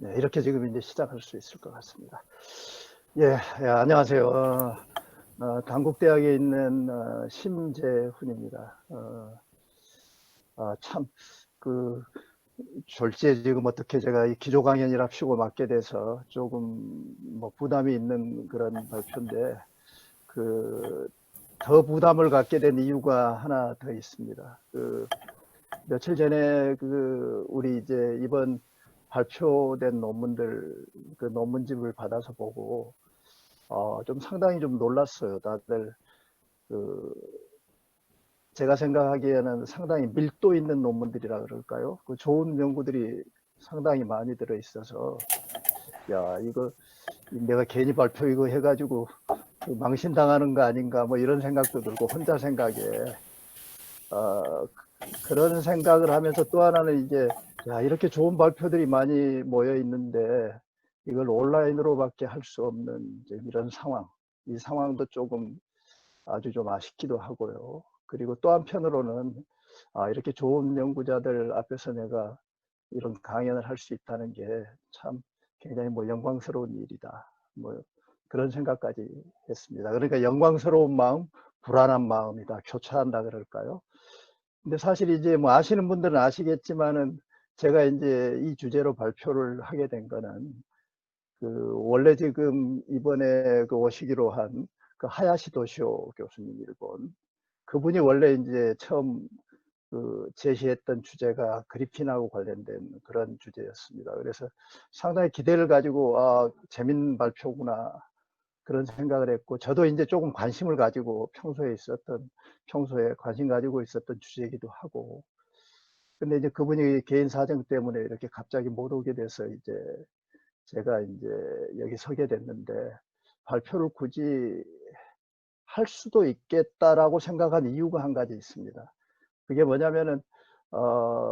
네, 이렇게 지금 이제 시작할 수 있을 것 같습니다. 예, 예, 안녕하세요. 단국대학에 있는 심재훈입니다. 참, 그, 졸지에 지금 어떻게 제가 이 기조 강연이랍시고 맡게 돼서 조금 뭐 부담이 있는 그런 발표인데, 그, 더 부담을 갖게 된 이유가 하나 더 있습니다. 며칠 전에 우리 이제 이번 발표된 논문들, 그 논문집을 받아서 보고, 좀 상당히 좀 놀랐어요. 다들, 그, 제가 생각하기에는 상당히 밀도 있는 논문들이라 그럴까요? 그 좋은 연구들이 상당히 많이 들어 있어서, 야, 이거 내가 괜히 발표 이거 해가지고 그 망신당하는 거 아닌가, 뭐 이런 생각도 들고, 혼자 생각에, 그런 생각을 하면서 또 하나는 이제, 야, 이렇게 좋은 발표들이 많이 모여 있는데, 이걸 온라인으로밖에 할 수 없는 이런 상황. 이 상황도 조금 아주 좀 아쉽기도 하고요. 그리고 또 한편으로는, 이렇게 좋은 연구자들 앞에서 내가 이런 강연을 할 수 있다는 게 참 굉장히 뭐 영광스러운 일이다. 뭐 그런 생각까지 했습니다. 그러니까 영광스러운 마음, 불안한 마음이다. 교차한다 그럴까요? 근데 사실 이제 뭐 아시는 분들은 아시겠지만은 제가 이제 이 주제로 발표를 하게 된 거는 원래 지금 이번에 오시기로 한 그 하야시 도시오 교수님 일본 그분이 원래 이제 처음 제시했던 주제가 그리핀하고 관련된 그런 주제였습니다. 그래서 상당히 기대를 가지고 재밌는 발표구나 그런 생각을 했고 저도 이제 조금 관심을 가지고 평소에 관심 가지고 있었던 주제이기도 하고 근데 이제 그분이 개인 사정 때문에 이렇게 갑자기 못 오게 돼서 이제 제가 이제 여기 서게 됐는데 발표를 굳이 할 수도 있겠다라고 생각한 이유가 한 가지 있습니다. 그게 뭐냐면은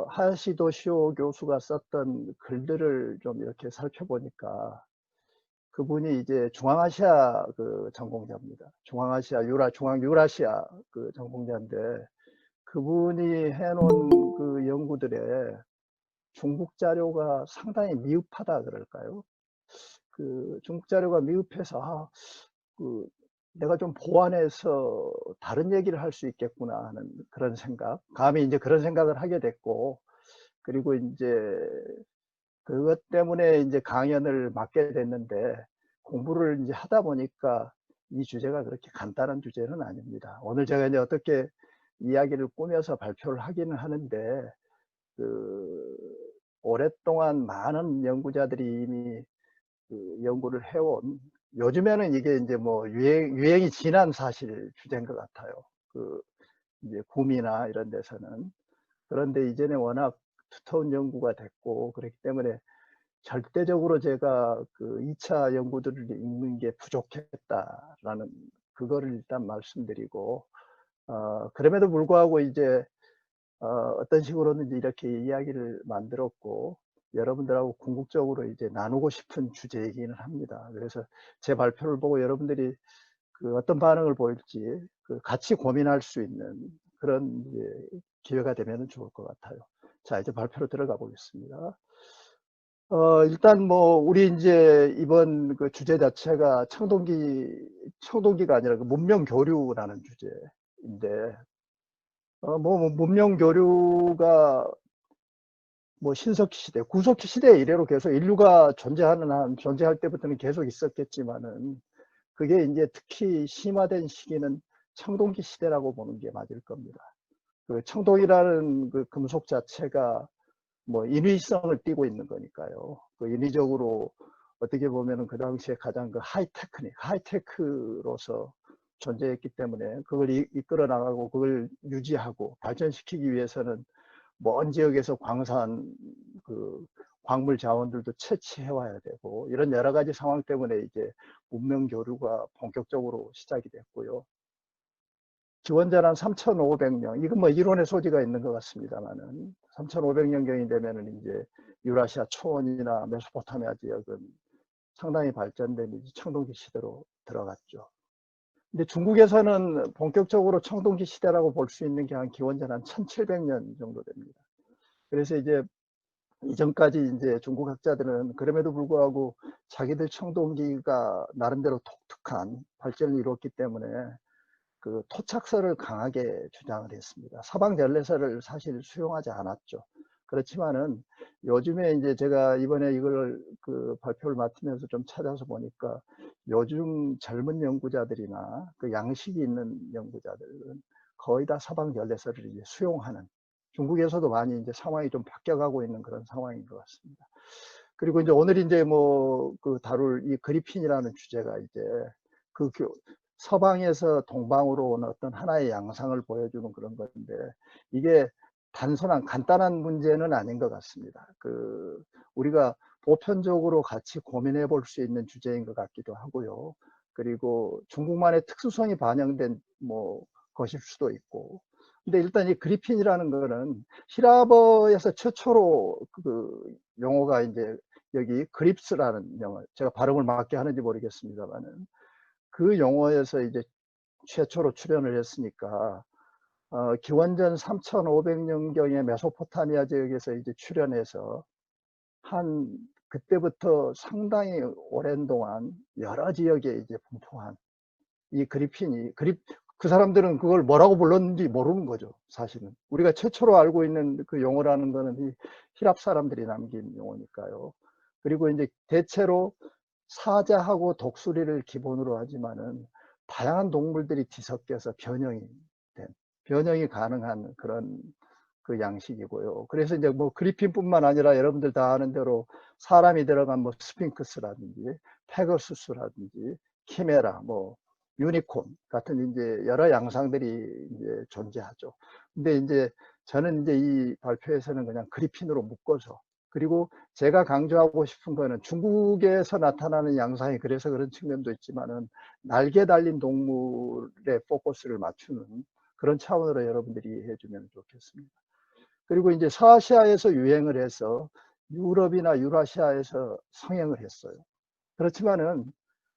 하야시도 시오 교수가 썼던 글들을 좀 이렇게 살펴보니까 그분이 이제 중앙아시아 그 전공자입니다. 중앙 유라시아 그 전공자인데 그분이 해놓은 그 연구들에 중국 자료가 상당히 미흡하다 그럴까요? 그 중국 자료가 미흡해서 그 내가 좀 보완해서 다른 얘기를 할 수 있겠구나 하는 그런 생각, 감히 이제 그런 생각을 하게 됐고, 그리고 이제 그것 때문에 이제 강연을 맡게 됐는데 공부를 이제 하다 보니까 이 주제가 그렇게 간단한 주제는 아닙니다. 오늘 제가 이제 어떻게 이야기를 꾸며서 발표를 하기는 하는데 그 오랫동안 많은 연구자들이 이미 연구를 해온 요즘에는 이게 이제 뭐 유행이 지난 사실 주제인 것 같아요. 그 이제 구미나 이런 데서는 그런데 이전에 워낙 두터운 연구가 됐고 그렇기 때문에 절대적으로 제가 그 2차 연구들을 읽는 게 부족했다라는 그거를 일단 말씀드리고 그럼에도 불구하고 이제 어떤 식으로는 이렇게 이야기를 만들었고 여러분들하고 궁극적으로 이제 나누고 싶은 주제이기는 합니다. 그래서 제 발표를 보고 여러분들이 그 어떤 반응을 보일지 그 같이 고민할 수 있는 그런 이제 기회가 되면 좋을 것 같아요. 자, 이제 발표로 들어가 보겠습니다. 일단 뭐 우리 이제 이번 그 주제 자체가 청동기가 아니라 그 문명 교류라는 주제인데 뭐 문명 교류가 뭐 신석기 시대, 구석기 시대 이래로 계속 인류가 존재할 때부터는 계속 있었겠지만은 그게 이제 특히 심화된 시기는 청동기 시대라고 보는 게 맞을 겁니다. 그 청동이라는 그 금속 자체가 뭐 인위성을 띠고 있는 거니까요. 그 인위적으로 어떻게 보면은 그 당시에 가장 그 하이테크로서 존재했기 때문에 그걸 이끌어 나가고 그걸 유지하고 발전시키기 위해서는 먼 지역에서 그 광물 자원들도 채취해 와야 되고 이런 여러 가지 상황 때문에 이제 문명 교류가 본격적으로 시작이 됐고요. 기원전 한 3,500년, 이건 뭐 이론의 소지가 있는 것 같습니다만은 3,500년경이 되면은 이제 유라시아 초원이나 메소포타미아 지역은 상당히 발전된 청동기 시대로 들어갔죠. 근데 중국에서는 본격적으로 청동기 시대라고 볼 수 있는 게 한 기원전 한 1700년 정도 됩니다. 그래서 이제 이전까지 이제 중국 학자들은 그럼에도 불구하고 자기들 청동기가 나름대로 독특한 발전을 이뤘기 때문에 그 토착설을 강하게 주장을 했습니다. 서방 전래설을 사실 수용하지 않았죠. 그렇지만은 요즘에 이제 제가 이번에 이걸 그 발표를 맡으면서 좀 찾아서 보니까 요즘 젊은 연구자들이나 그 양식이 있는 연구자들은 거의 다 서방 전래설을 이제 수용하는, 중국에서도 많이 이제 상황이 좀 바뀌어가고 있는 그런 상황인 것 같습니다. 그리고 이제 오늘 이제 뭐 그 다룰 이 그리핀이라는 주제가 이제 그 서방에서 동방으로 온 어떤 하나의 양상을 보여주는 그런 건데, 이게 단순한 간단한 문제는 아닌 것 같습니다. 그 우리가 보편적으로 같이 고민해 볼 수 있는 주제인 것 같기도 하고요. 그리고 중국만의 특수성이 반영된 뭐 것일 수도 있고. 근데 일단 이 그리핀이라는 거는 히라버에서 최초로 그 용어가 이제 여기 그립스라는 용어, 제가 발음을 맞게 하는지 모르겠습니다만은 그 용어에서 이제 최초로 출현을 했으니까 기원전 3,500년경에 메소포타미아 지역에서 이제 출현해서 한 그때부터 상당히 오랜 동안 여러 지역에 이제 분포한 이 그리핀이 그 사람들은 그걸 뭐라고 불렀는지 모르는 거죠. 사실은 우리가 최초로 알고 있는 그 용어라는 거는 이 히랍 사람들이 남긴 용어니까요. 그리고 이제 대체로 사자하고 독수리를 기본으로 하지만은 다양한 동물들이 뒤섞여서 변형이 가능한 그런 그 양식이고요. 그래서 이제 뭐 그리핀뿐만 아니라 여러분들 다 아는 대로 사람이 들어간 뭐 스핑크스라든지 페거수스라든지 키메라, 뭐 유니콘 같은 이제 여러 양상들이 이제 존재하죠. 근데 이제 저는 이제 이 발표에서는 그냥 그리핀으로 묶어서, 그리고 제가 강조하고 싶은 거는 중국에서 나타나는 양상이 그래서 그런 측면도 있지만은 날개 달린 동물에 포커스를 맞추는 그런 차원으로 여러분들이 이해해 주면 좋겠습니다. 그리고 이제 서아시아에서 유행을 해서 유럽이나 유라시아에서 성행을 했어요. 그렇지만은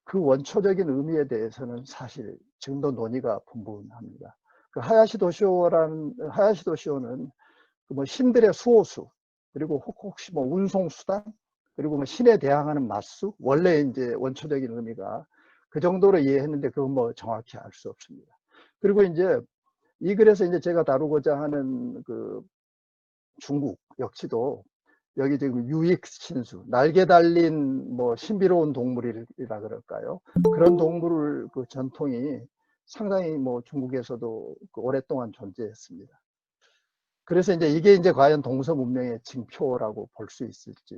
그 원초적인 의미에 대해서는 사실 지금도 논의가 분분합니다. 그 하야시 도시오는 뭐 신들의 수호수, 그리고 혹시 뭐 운송수단, 그리고 뭐 신에 대항하는 맞수, 원래 이제 원초적인 의미가 그 정도로 이해했는데 그건 뭐 정확히 알 수 없습니다. 그리고 이제 이 글에서 이제 제가 다루고자 하는 그 중국 역시도 여기 지금 유익신수, 날개 달린 뭐 신비로운 동물이라 그럴까요? 그런 동물을 그 전통이 상당히 뭐 중국에서도 그 오랫동안 존재했습니다. 그래서 이게 이제 과연 동서 문명의 징표라고 볼 수 있을지.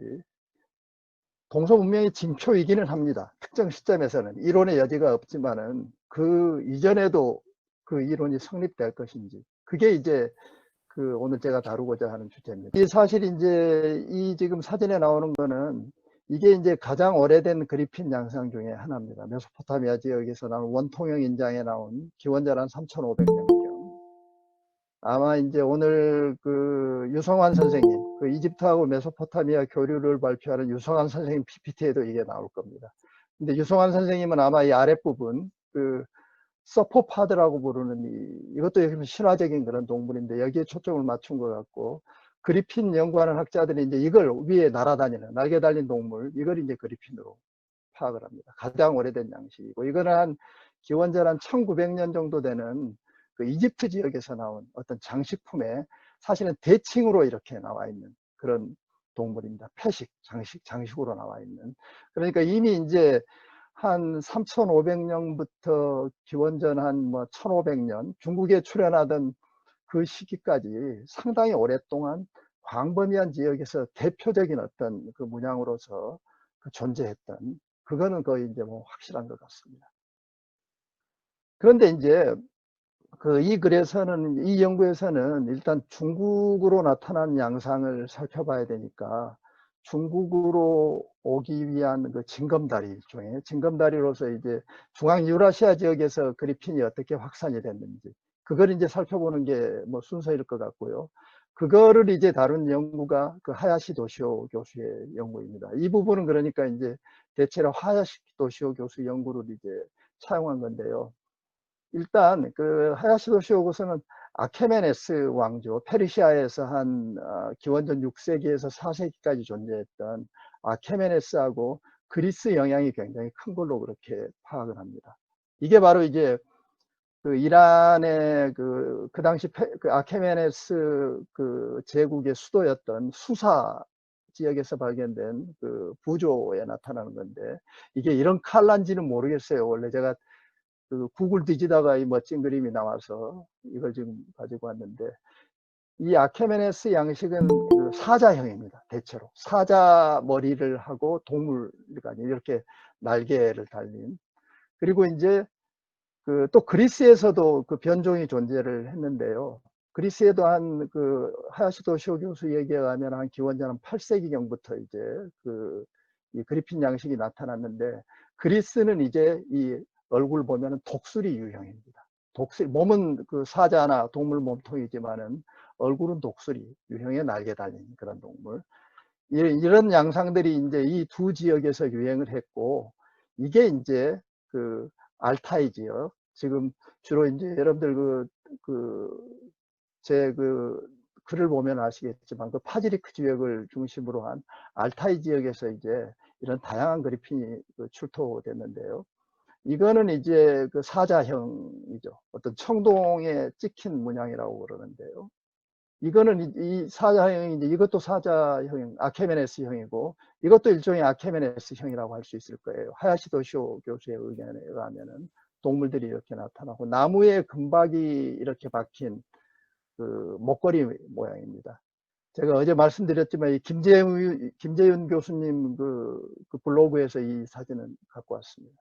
동서 문명의 징표이기는 합니다. 특정 시점에서는 이론의 여지가 없지만은 그 이전에도 그 이론이 성립될 것인지, 그게 이제 그 오늘 제가 다루고자 하는 주제입니다. 이 사실 이제 이 지금 사진에 나오는 거는 이게 이제 가장 오래된 그리핀 양상 중에 하나입니다. 메소포타미아 지역에서 나온 원통형 인장에 나온 기원전 한 3,500년경. 아마 이제 오늘 그 유성환 선생님, 그 이집트하고 메소포타미아 교류를 발표하는 유성환 선생님 PPT에도 이게 나올 겁니다. 근데 유성환 선생님은 아마 이 아랫부분, 그 서포파드라고 부르는 이것도 신화적인 그런 동물인데 여기에 초점을 맞춘 것 같고, 그리핀 연구하는 학자들이 이제 이걸 위에 날아다니는 날개 달린 동물, 이걸 이제 그리핀으로 파악을 합니다. 가장 오래된 양식이고, 이거는 한 기원전 한 1900년 정도 되는 그 이집트 지역에서 나온 어떤 장식품에 사실은 대칭으로 이렇게 나와 있는 그런 동물입니다. 장식으로 나와 있는. 그러니까 이미 이제 한 3,500년부터 기원전 한 뭐 1,500년 중국에 출현하던 그 시기까지 상당히 오랫동안 광범위한 지역에서 대표적인 어떤 그 문양으로서 그 존재했던, 그거는 거의 이제 뭐 확실한 것 같습니다. 그런데 이제 그 이 글에서는, 이 연구에서는 일단 중국으로 나타난 양상을 살펴봐야 되니까 중국으로 오기 위한 그 징검다리, 일종의 징검다리로서 이제 중앙 유라시아 지역에서 그리핀이 어떻게 확산이 됐는지 그걸 이제 살펴보는 게 뭐 순서일 것 같고요. 그거를 이제 다룬 연구가 그 하야시 도시오 교수의 연구입니다. 이 부분은 그러니까 이제 대체로 하야시 도시오 교수 연구를 이제 차용한 건데요. 일단 그 하야시 도시오 교수는 아케메네스 왕조, 페르시아에서 한 기원전 6세기에서 4세기까지 존재했던 아케메네스하고 그리스 영향이 굉장히 큰 걸로 그렇게 파악을 합니다. 이게 바로 이제 그 이란의 그 당시 그 아케메네스 그 제국의 수도였던 수사 지역에서 발견된 그 부조에 나타나는 건데, 이게 이런 칼란지는 모르겠어요. 원래 제가 그 구글 뒤지다가 이 멋진 그림이 나와서 이걸 지금 가지고 왔는데, 이 아케메네스 양식은 그 사자형입니다. 대체로 사자 머리를 하고 동물가 이렇게 날개를 달린. 그리고 이제 그 또 그리스에서도 그 변종이 존재를 했는데요. 그리스에도 한 그 하야시도 시오 교수 얘기에 의하면 한 기원전 8세기경부터 이제 그 이 그리핀 양식이 나타났는데, 그리스는 이제 이 얼굴 보면은 독수리 유형입니다. 독수리, 몸은 그 사자나 동물 몸통이지만은 얼굴은 독수리 유형의 날개 달린 그런 동물. 이런 양상들이 이제 이 두 지역에서 유행을 했고, 이게 이제 그 알타이 지역, 지금 주로 이제 여러분들 제 글을 보면 아시겠지만 그 파지리크 지역을 중심으로 한 알타이 지역에서 이제 이런 다양한 그리핀이 출토됐는데요. 이거는 이제 그 사자형이죠. 어떤 청동에 찍힌 문양이라고 그러는데요. 이거는 이 사자형이 이제 이것도 사자형 아케메네스형이고, 이것도 일종의 아케메네스형이라고 할 수 있을 거예요. 하야시도 시오 교수의 의견에 의하면은 동물들이 이렇게 나타나고, 나무에 금박이 이렇게 박힌 그 목걸이 모양입니다. 제가 어제 말씀드렸지만 이 김재윤 교수님 그 블로그에서 이 사진을 갖고 왔습니다.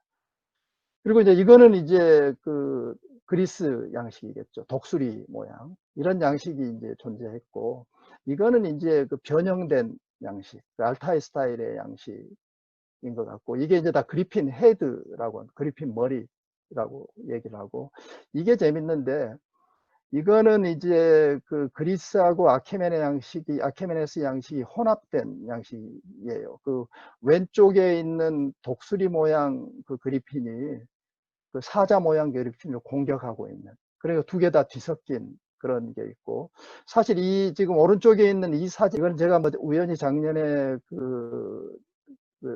그리고 이제 이거는 이제 그 그리스 양식이겠죠. 독수리 모양. 이런 양식이 이제 존재했고, 이거는 이제 그 변형된 양식, 그 알타이 스타일의 양식인 것 같고, 이게 이제 다 그리핀 헤드라고, 그리핀 머리라고 얘기를 하고, 이게 재밌는데, 이거는 이제 그 그리스하고 아케메네스 양식이 혼합된 양식이에요. 그 왼쪽에 있는 독수리 모양 그 그리핀이 그 사자 모양 그리핀을 공격하고 있는, 그러니까 두 개 다 뒤섞인 그런 게 있고, 사실 이 지금 오른쪽에 있는 이 사진, 이건 제가 뭐 우연히 작년에 그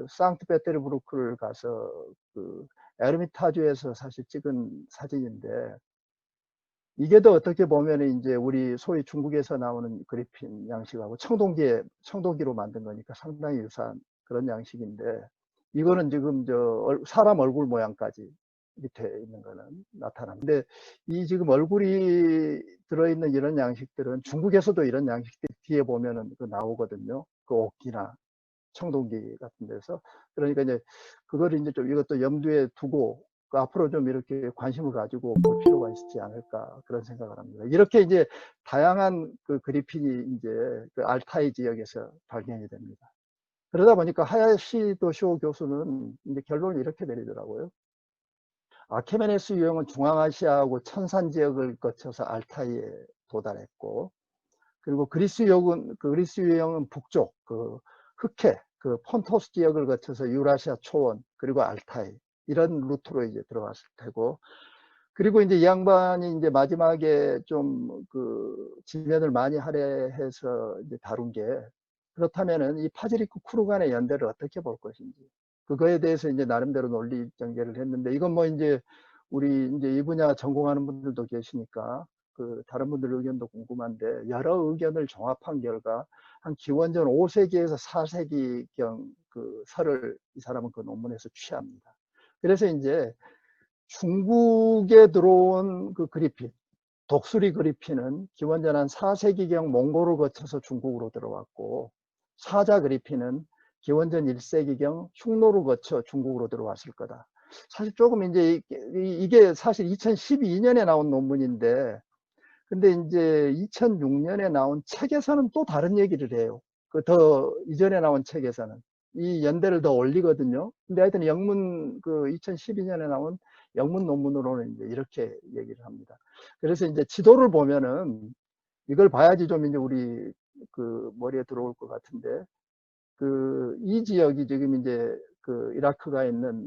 상트페테르부르크를 가서 그 에르미타주에서 사실 찍은 사진인데, 이게 더 어떻게 보면 이제 우리 소위 중국에서 나오는 그리핀 양식하고 청동기로 만든 거니까 상당히 유사한 그런 양식인데, 이거는 지금 사람 얼굴 모양까지 밑에 있는 거는 나타납니다. 근데 이 지금 얼굴이 들어있는 이런 양식들은 중국에서도 이런 양식들이 뒤에 보면은 나오거든요. 그 옥기나 청동기 같은 데서. 그러니까 이제 그거를 이제 좀 이것도 염두에 두고 그 앞으로 좀 이렇게 관심을 가지고 볼 필요가 있지 않을까, 그런 생각을 합니다. 이렇게 이제 다양한 그 그리핀이 이제 그 알타이 지역에서 발견이 됩니다. 그러다 보니까 하야시도 시오 교수는 이제 결론을 이렇게 내리더라고요. 아케메네스 유형은 중앙아시아하고 천산 지역을 거쳐서 알타이에 도달했고, 그리고 그리스 유형은 북쪽 그 흑해 그 폰토스 지역을 거쳐서 유라시아 초원 그리고 알타이 이런 루트로 이제 들어갔을 테고, 그리고 이제 이 양반이 이제 마지막에 좀 그 지면을 많이 할애해서 이제 다룬 게, 그렇다면은 이 파지리크 쿠르 간의 연대를 어떻게 볼 것인지, 그거에 대해서 이제 나름대로 논리 전개를 했는데, 이건 뭐 이제 우리 이제 이 분야 전공하는 분들도 계시니까 그 다른 분들 의견도 궁금한데, 여러 의견을 종합한 결과 한 기원전 5세기에서 4세기경 그 설을 이 사람은 그 논문에서 취합니다. 그래서 이제 중국에 들어온 그 그리핀, 독수리 그리핀은 기원전 한 4세기경 몽골을 거쳐서 중국으로 들어왔고, 사자 그리핀은 기원전 1세기경 흉노를 거쳐 중국으로 들어왔을 거다. 사실 조금 이제 이게 사실 2012년에 나온 논문인데, 근데 이제 2006년에 나온 책에서는 또 다른 얘기를 해요. 그 더 이전에 나온 책에서는 이 연대를 더 올리거든요. 근데 하여튼 영문 그 2012년에 나온 영문 논문으로는 이제 이렇게 얘기를 합니다. 그래서 이제 지도를 보면은 이걸 봐야지 좀 이제 우리 그 머리에 들어올 것 같은데, 그 이 지역이 지금 이제 그 이라크가 있는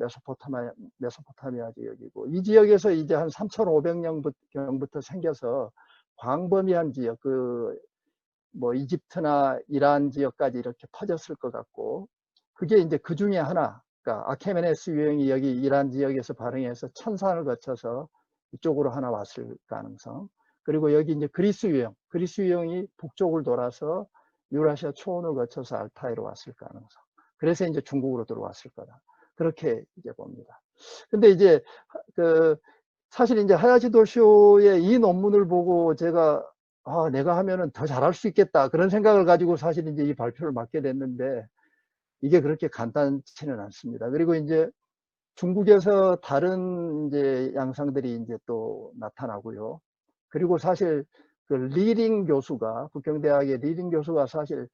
메소포타미아 지역이고, 이 지역에서 이제 한 3,500년경부터 생겨서 광범위한 지역, 뭐 이집트나 이란 지역까지 이렇게 퍼졌을 것 같고, 그게 이제 그 중에 하나, 그러니까 아케메네스 유형이 여기 이란 지역에서 발행해서 천산을 거쳐서 이쪽으로 하나 왔을 가능성. 그리고 여기 이제 그리스 유형이 북쪽을 돌아서 유라시아 초원을 거쳐서 알타이로 왔을 가능성. 그래서 이제 중국으로 들어왔을 거다. 그렇게 이제 봅니다. 근데 이제 사실 이제 하야시 도쇼의 이 논문을 보고 제가 내가 하면은 더 잘할 수 있겠다 그런 생각을 가지고 사실 이제 이 발표를 맡게 됐는데 이게 그렇게 간단치는 않습니다. 그리고 이제 중국에서 다른 이제 양상들이 이제 또 나타나고요. 그리고 사실 그 리링 교수가 북경대학의 리링 교수가 사실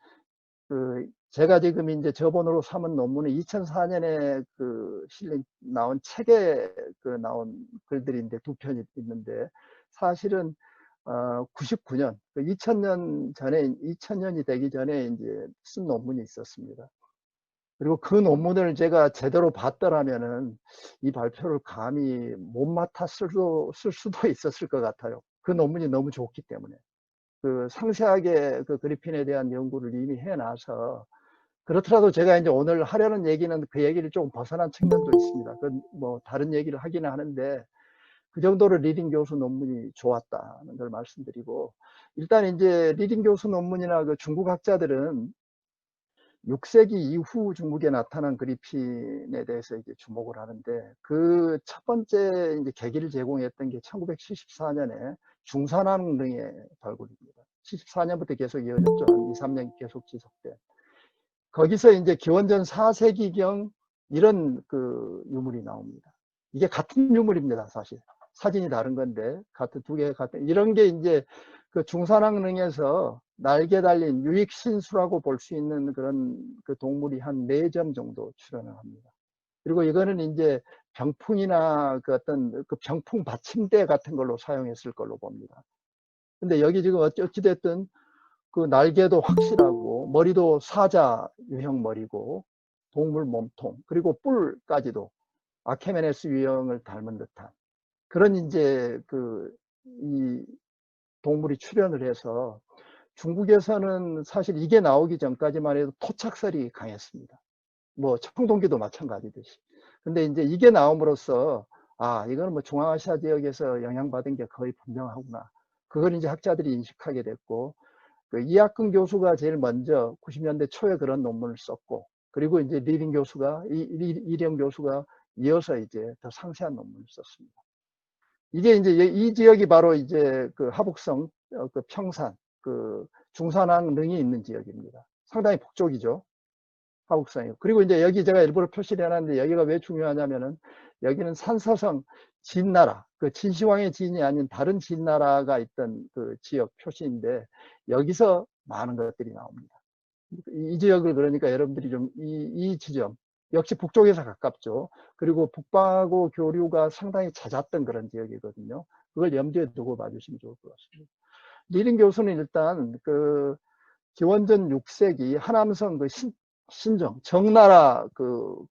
제가 지금 이제 저번으로 삼은 논문은 2004년에 실린 나온 책에 나온 글들인데 두 편이 있는데 사실은 99년 2000년이 되기 전에 이제 쓴 논문이 있었습니다. 그리고 그 논문을 제가 제대로 봤더라면은 이 발표를 감히 못 맡아 쓸 수도 있었을 것 같아요. 그 논문이 너무 좋기 때문에. 상세하게 그리핀에 대한 연구를 이미 해놔서 그렇더라도 제가 이제 오늘 하려는 얘기는 그 얘기를 조금 벗어난 측면도 있습니다. 뭐 다른 얘기를 하기는 하는데 그 정도로 리딩 교수 논문이 좋았다는 걸 말씀드리고 일단 이제 리딩 교수 논문이나 중국 학자들은 6세기 이후 중국에 나타난 그리핀에 대해서 이제 주목을 하는데 그 첫 번째 이제 계기를 제공했던 게 1974년에 중산왕릉의 발굴입니다. 74년부터 계속 이어졌죠. 한 2, 3년 계속 지속된. 거기서 이제 기원전 4세기경 이런 유물이 나옵니다. 이게 같은 유물입니다, 사실. 사진이 다른 건데, 두 개가 같은, 이런 게 이제 중산왕릉에서 날개 달린 유익신수라고 볼 수 있는 그런 동물이 한 4점 정도 출현을 합니다. 그리고 이거는 이제 병풍이나 어떤 병풍 받침대 같은 걸로 사용했을 걸로 봅니다. 근데 여기 지금 어찌됐든 날개도 확실하고 머리도 사자 유형 머리고 동물 몸통 그리고 뿔까지도 아케메네스 유형을 닮은 듯한 그런 이제 이 동물이 출현을 해서 중국에서는 사실 이게 나오기 전까지만 해도 토착설이 강했습니다. 뭐 청동기도 마찬가지듯이. 근데 이제 이게 나옴으로써 이거는 뭐 중앙아시아 지역에서 영향받은 게 거의 분명하구나. 그걸 이제 학자들이 인식하게 됐고 이학근 교수가 제일 먼저 90년대 초에 그런 논문을 썼고 그리고 이제 이령 교수가 이어서 이제 더 상세한 논문을 썼습니다. 이게 이제 이 지역이 바로 이제 하북성 평산 중산왕릉이 있는 지역입니다. 상당히 북쪽이죠. 하북성이요. 그리고 이제 여기 제가 일부러 표시를 해놨는데 여기가 왜 중요하냐면은 여기는 산서성 진나라, 진시황의 진이 아닌 다른 진나라가 있던 지역 표시인데 여기서 많은 것들이 나옵니다. 이 지역을 그러니까 여러분들이 좀 이 지점 역시 북쪽에서 가깝죠. 그리고 북방하고 교류가 상당히 잦았던 그런 지역이거든요. 그걸 염두에 두고 봐주시면 좋을 것 같습니다. 리링 교수는 일단 기원전 6세기 하남성 신정 정나라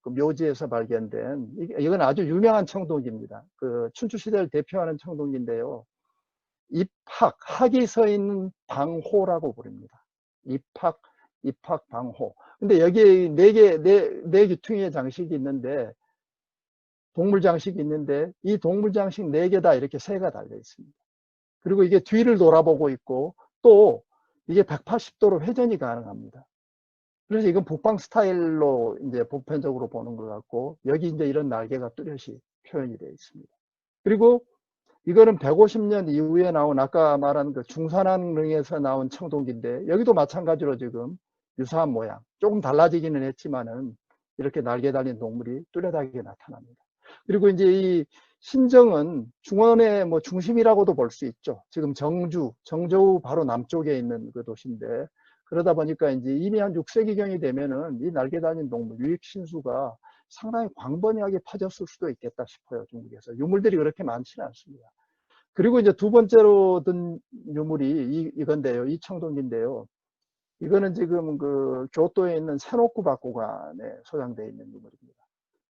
묘지에서 발견된 이건 아주 유명한 청동기입니다. 춘추 시대를 대표하는 청동기인데요. 학이 서 있는 방호라고 부릅니다. 입학 방호. 근데 여기에 네 귀퉁이의 장식이 있는데 동물 장식이 있는데 이 동물 장식 4개다 이렇게 새가 달려 있습니다. 그리고 이게 뒤를 돌아보고 있고 또 이게 180도로 회전이 가능합니다. 그래서 이건 북방 스타일로 이제 보편적으로 보는 것 같고 여기 이제 이런 날개가 뚜렷이 표현이 되어 있습니다. 그리고 이거는 150년 이후에 나온 아까 말한 중산왕릉에서 나온 청동기인데 여기도 마찬가지로 지금 유사한 모양 조금 달라지기는 했지만은 이렇게 날개 달린 동물이 뚜렷하게 나타납니다. 그리고 이제 이 신정은 중원의 뭐 중심이라고도 볼 수 있죠. 지금 정저우 바로 남쪽에 있는 도시인데 그러다 보니까 이제 이미 한 6세기경이 되면은 이 날개 달린 동물 유익신수가 상당히 광범위하게 퍼졌을 수도 있겠다 싶어요. 중국에서 유물들이 그렇게 많지는 않습니다. 그리고 이제 두 번째로 든 유물이 이건데요. 이 청동기인데요. 이거는 지금 교토에 있는 세노쿠 박물관에 소장되어 있는 유물입니다.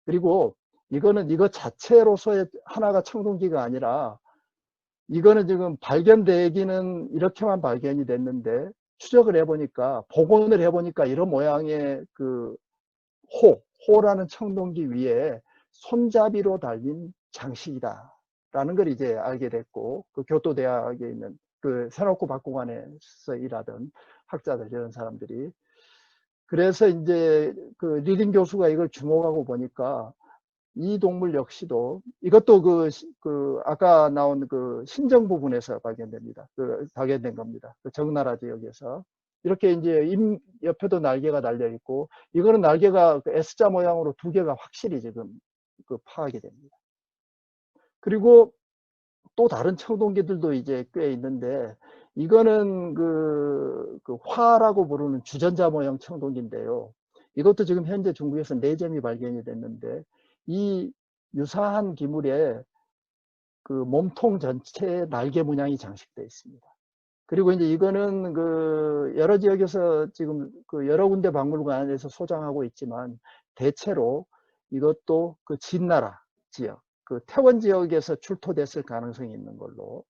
그리고 이거는 이것 자체로서의 하나가 청동기가 아니라 이거는 지금 발견되기는 이렇게만 발견이 됐는데 추적을 해보니까, 복원을 해보니까 이런 모양의 그 호라는 청동기 위에 손잡이로 달린 장식이다 라는 걸 이제 알게 됐고, 그 교토대학에 있는 그 세노코 박물관에서 일하던 학자들, 이런 사람들이. 그래서 이제 그 리딩 교수가 이걸 주목하고 보니까 이 동물 역시도 이것도 그 아까 나온 그 신정 부분에서 발견됩니다. 발견된 겁니다. 그 적나라 지역에서. 이렇게 이제 입 옆에도 날개가 달려 있고, 이거는 날개가 그 S자 모양으로 두 개가 확실히 지금 그 파악이 됩니다. 그리고 또 다른 청동기들도 이제 꽤 있는데, 이거는 그 화라고 부르는 주전자 모형 청동기인데요. 이것도 지금 현재 중국에서 4점이 발견이 됐는데, 이 유사한 기물에 그 몸통 전체에 날개 문양이 장식되어 있습니다. 그리고 이제 이거는 그 여러 지역에서 지금 그 여러 군데 박물관에서 소장하고 있지만, 대체로 이것도 그 진나라 지역, 그 태원 지역에서 출토됐을 가능성이 있는 걸로,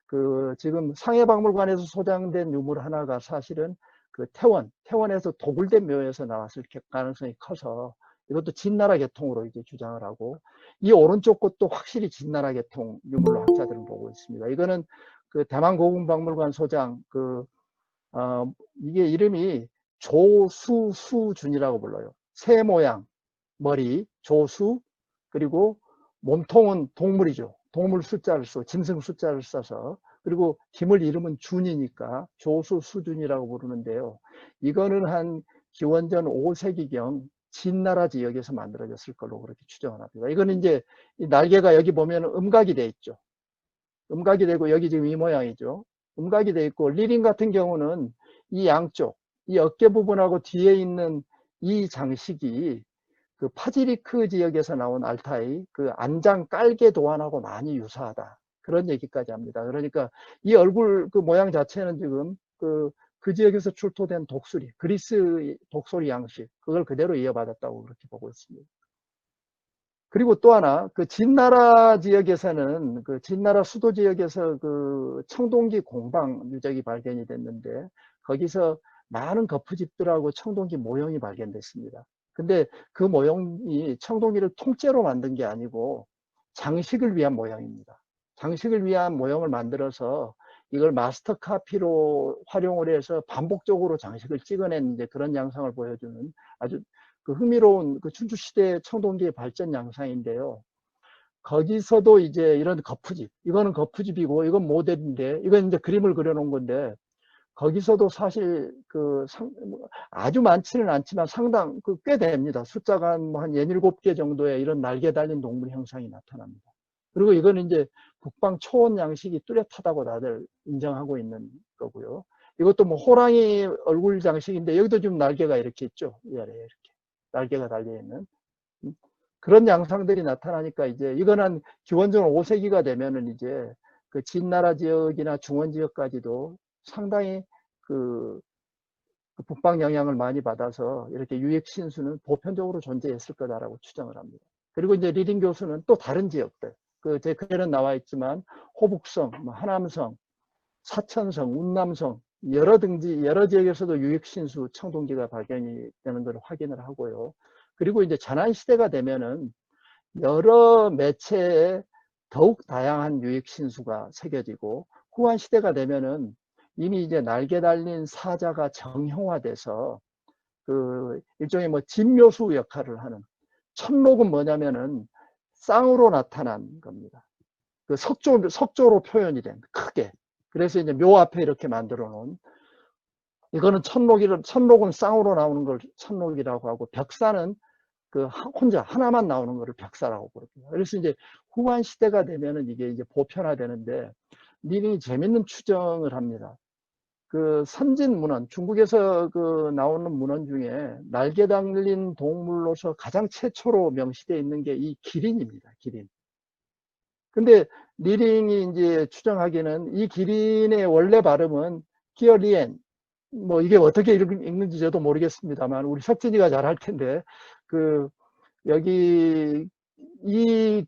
그 지금 상해박물관에서 소장된 유물 하나가 사실은 그 태원에서 도굴된 묘에서 나왔을 가능성이 커서, 이것도 진나라 계통으로 이제 주장을 하고, 이 오른쪽 것도 확실히 진나라 계통 유물로 학자들은 보고 있습니다. 이거는 그 대만 고궁박물관 소장 이게 이름이 조수수준이라고 불러요. 새 모양 머리 조수, 그리고 몸통은 동물이죠. 동물 숫자를 써, 짐승 숫자를 써서, 그리고 기물 이름은 준이니까 조수수준이라고 부르는데요. 이거는 한 기원전 5세기경 진나라 지역에서 만들어졌을 걸로 그렇게 추정을 합니다. 이거는 이제 이 날개가 여기 보면 음각이 돼 있죠. 음각이 되고, 여기 지금 이 모양이죠. 음각이 돼 있고, 리링 같은 경우는 이 양쪽, 이 어깨 부분하고 뒤에 있는 이 장식이 그 파지리크 지역에서 나온 알타이 그 안장 깔개 도안하고 많이 유사하다, 그런 얘기까지 합니다. 그러니까 이 얼굴 그 모양 자체는 지금 그 지역에서 출토된 독수리, 그리스 독수리 양식, 그걸 그대로 이어받았다고 그렇게 보고 있습니다. 그리고 또 하나, 그 진나라 지역에서는, 그 진나라 수도 지역에서 그 청동기 공방 유적이 발견이 됐는데, 거기서 많은 거푸집들하고 청동기 모형이 발견됐습니다. 근데 그 모형이 청동기를 통째로 만든 게 아니고 장식을 위한 모형입니다. 장식을 위한 모형을 만들어서 이걸 마스터 카피로 활용을 해서 반복적으로 장식을 찍어낸 이제 그런 양상을 보여주는 아주 그 흥미로운 그 춘추시대 청동기의 발전 양상인데요. 거기서도 이제 이런 거푸집, 이거는 거푸집이고 이건 모델인데, 이건 이제 그림을 그려놓은 건데, 거기서도 사실 아주 많지는 않지만 상당 꽤 됩니다. 숫자가 한 67개 정도의 이런 날개 달린 동물 형상이 나타납니다. 그리고 이거는 이제 북방 초원 양식이 뚜렷하다고 다들 인정하고 있는 거고요. 이것도 뭐 호랑이 얼굴 장식인데, 여기도 지금 날개가 이렇게 있죠. 이 아래에 이렇게 날개가 달려있는 그런 양상들이 나타나니까, 이제 이거는 기원전 5세기가 되면은 이제 그 진나라 지역이나 중원 지역까지도 상당히 그 북방 영향을 많이 받아서 이렇게 유익 신수는 보편적으로 존재했을 거다라고 추정을 합니다. 그리고 이제 리딩 교수는 또 다른 지역들, 제 글에는 나와 있지만 호북성, 하남성, 사천성, 운남성, 여러 지역에서도 유익 신수 청동기가 발견이 되는 걸 확인을 하고요. 그리고 이제 전환시대가 되면은 여러 매체에 더욱 다양한 유익 신수가 새겨지고, 후한시대가 되면은 이미 이제 날개 달린 사자가 정형화돼서 그 일종의 뭐 진묘수 역할을 하는, 천록은 뭐냐면은 쌍으로 나타난 겁니다. 그 석조로 표현이 된 크게. 그래서 이제 묘 앞에 이렇게 만들어 놓은, 이거는 천록은 쌍으로 나오는 걸 천록이라고 하고, 벽사는 그 혼자 하나만 나오는 거를 벽사라고 부릅니다. 그래서 이제 후한 시대가 되면은 이게 이제 보편화되는데, 미리 재밌는 추정을 합니다. 그 선진 문헌, 중국에서 그 나오는 문헌 중에 날개 달린 동물로서 가장 최초로 명시되어 있는 게 이 기린입니다. 기린. 근데 리링이 이제 추정하기는 이 기린의 원래 발음은 기어리엔, 뭐 이게 어떻게 읽는지 저도 모르겠습니다만 우리 석진이가 잘 할 텐데, 여기 이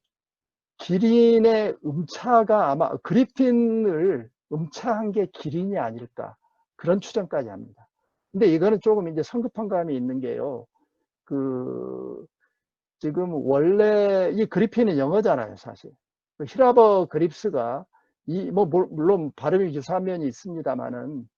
기린의 음차가 아마 그리핀을 음차한 게 기린이 아닐까 그런 추정까지 합니다. 근데 이거는 조금 이제 성급한 감이 있는 게요. 그 지금 원래 이 그리핀은 영어잖아요, 사실. 그 히라버 그립스가 이 뭐 물론 발음이 유사한 면이 있습니다만은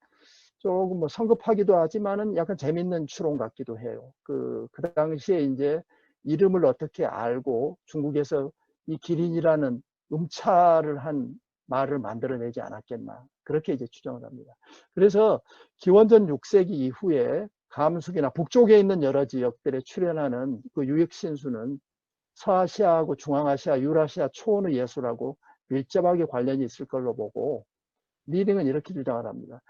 조금 뭐 성급하기도 하지만은 약간 재밌는 추론 같기도 해요. 그 당시에 이제 이름을 어떻게 알고 중국에서 이 기린이라는 음차를 한 말을 만들어내지 않았겠나. 그렇게 이제 추정을 합니다. 그래서 기원전 6세기 이후에 감숙이나 북쪽에 있는 여러 지역들에 출현하는 그 유역신수는 서아시아하고 중앙아시아, 유라시아 초원의 예술하고 밀접하게 관련이 있을 걸로 보고 리딩은 이렇게 주장을 합니다.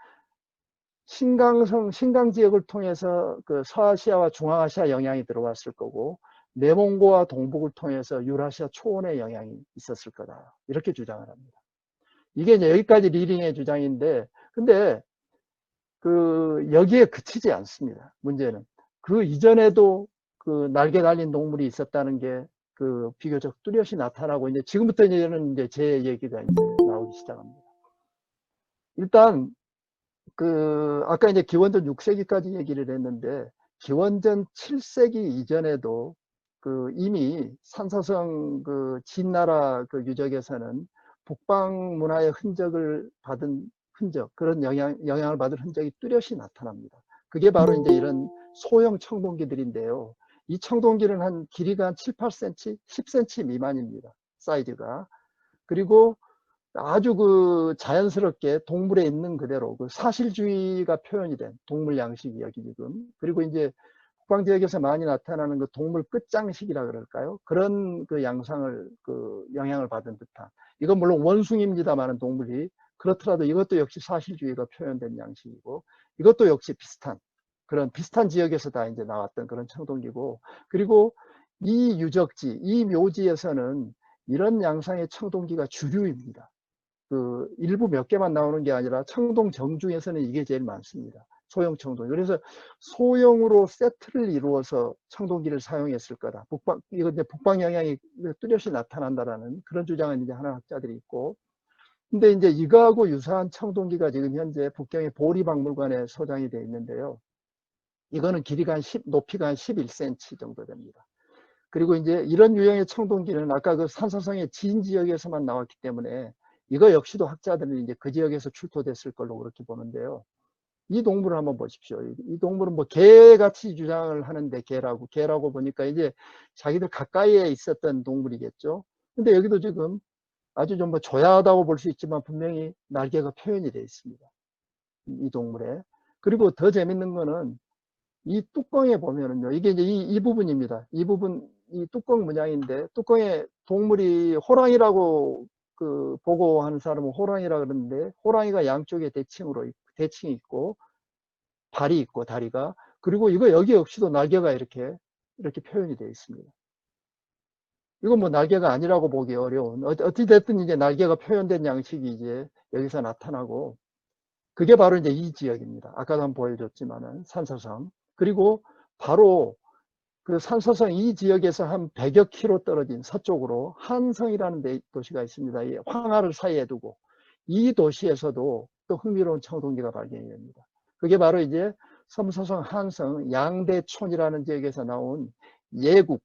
신강 지역을 통해서 그 서아시아와 중앙아시아 영향이 들어왔을 거고 내몽고와 동북을 통해서 유라시아 초원의 영향이 있었을 거다. 이렇게 주장을 합니다. 이게 이제 여기까지 리딩의 주장인데 근데 그 여기에 그치지 않습니다. 문제는 그 이전에도 그 날개 달린 동물이 있었다는 게 그 비교적 뚜렷이 나타나고 이제 지금부터 이제 제 얘기가 이제 나오기 시작합니다. 일단 그 아까 이제 기원전 6세기까지 얘기를 했는데 기원전 7세기 이전에도 그 이미 산서성 그 진나라 그 유적에서는 북방 문화의 흔적을 받은 흔적 그런 영향을 받은 흔적이 뚜렷이 나타납니다. 그게 바로 이제 이런 소형 청동기들인데요. 이 청동기는 한 길이가 한 7, 8cm, 10cm 미만입니다. 사이즈가. 그리고 아주 그 자연스럽게 동물에 있는 그대로 그 사실주의가 표현이 된 동물 양식이 여기 지금 그리고 이제 북방 지역에서 많이 나타나는 그 동물 끝장식이라 그럴까요? 그런 그 양상을 그 영향을 받은 듯한 이건 물론 원숭이입니다만은 동물이 그렇더라도 이것도 역시 사실주의가 표현된 양식이고 이것도 역시 비슷한 그런 비슷한 지역에서 다 이제 나왔던 그런 청동기고 그리고 이 유적지 이 묘지에서는 이런 양상의 청동기가 주류입니다. 그 일부 몇 개만 나오는 게 아니라 청동정 중에서는 이게 제일 많습니다. 소형 청동. 그래서 소형으로 세트를 이루어서 청동기를 사용했을 거다. 이거 이제 북방 영향이 뚜렷이 나타난다라는 그런 주장은 이제 하나 학자들이 있고. 근데 이제 이거하고 유사한 청동기가 지금 현재 북경의 보리박물관에 소장이 되어 있는데요. 이거는 길이가 한 10, 높이가 한 11cm 정도 됩니다. 그리고 이제 이런 유형의 청동기는 아까 그 산서성의 진 지역에서만 나왔기 때문에 이거 역시도 학자들은 이제 그 지역에서 출토됐을 걸로 그렇게 보는데요. 이 동물을 한번 보십시오. 이 동물은 뭐 개같이 주장을 하는데 개라고 보니까 이제 자기들 가까이에 있었던 동물이겠죠. 근데 여기도 지금 아주 좀 뭐 조야하다고 볼 수 있지만 분명히 날개가 표현이 되어 있습니다. 이 동물에. 그리고 더 재밌는 거는 이 뚜껑에 보면은요, 이게 이제 이 부분입니다. 이 부분, 이 뚜껑 문양인데, 뚜껑에 동물이 호랑이라고 그 보고 하는 사람은 호랑이라 그러는데, 호랑이가 양쪽에 대칭이 있고, 발이 있고, 다리가. 그리고 이거 여기 역시도 날개가 이렇게 표현이 되어 있습니다. 이건 뭐 날개가 아니라고 보기 어려운, 어찌됐든 이제 날개가 표현된 양식이 이제 여기서 나타나고, 그게 바로 이제 이 지역입니다. 아까도 한번 보여줬지만은, 산서성. 그리고 바로 그 산서성 이 지역에서 한 100여 킬로 떨어진 서쪽으로 한성이라는 도시가 있습니다. 이 황하를 사이에 두고 이 도시에서도 또 흥미로운 청동기가 발견이 됩니다. 그게 바로 이제 섬서성 한성 양대촌이라는 지역에서 나온 예국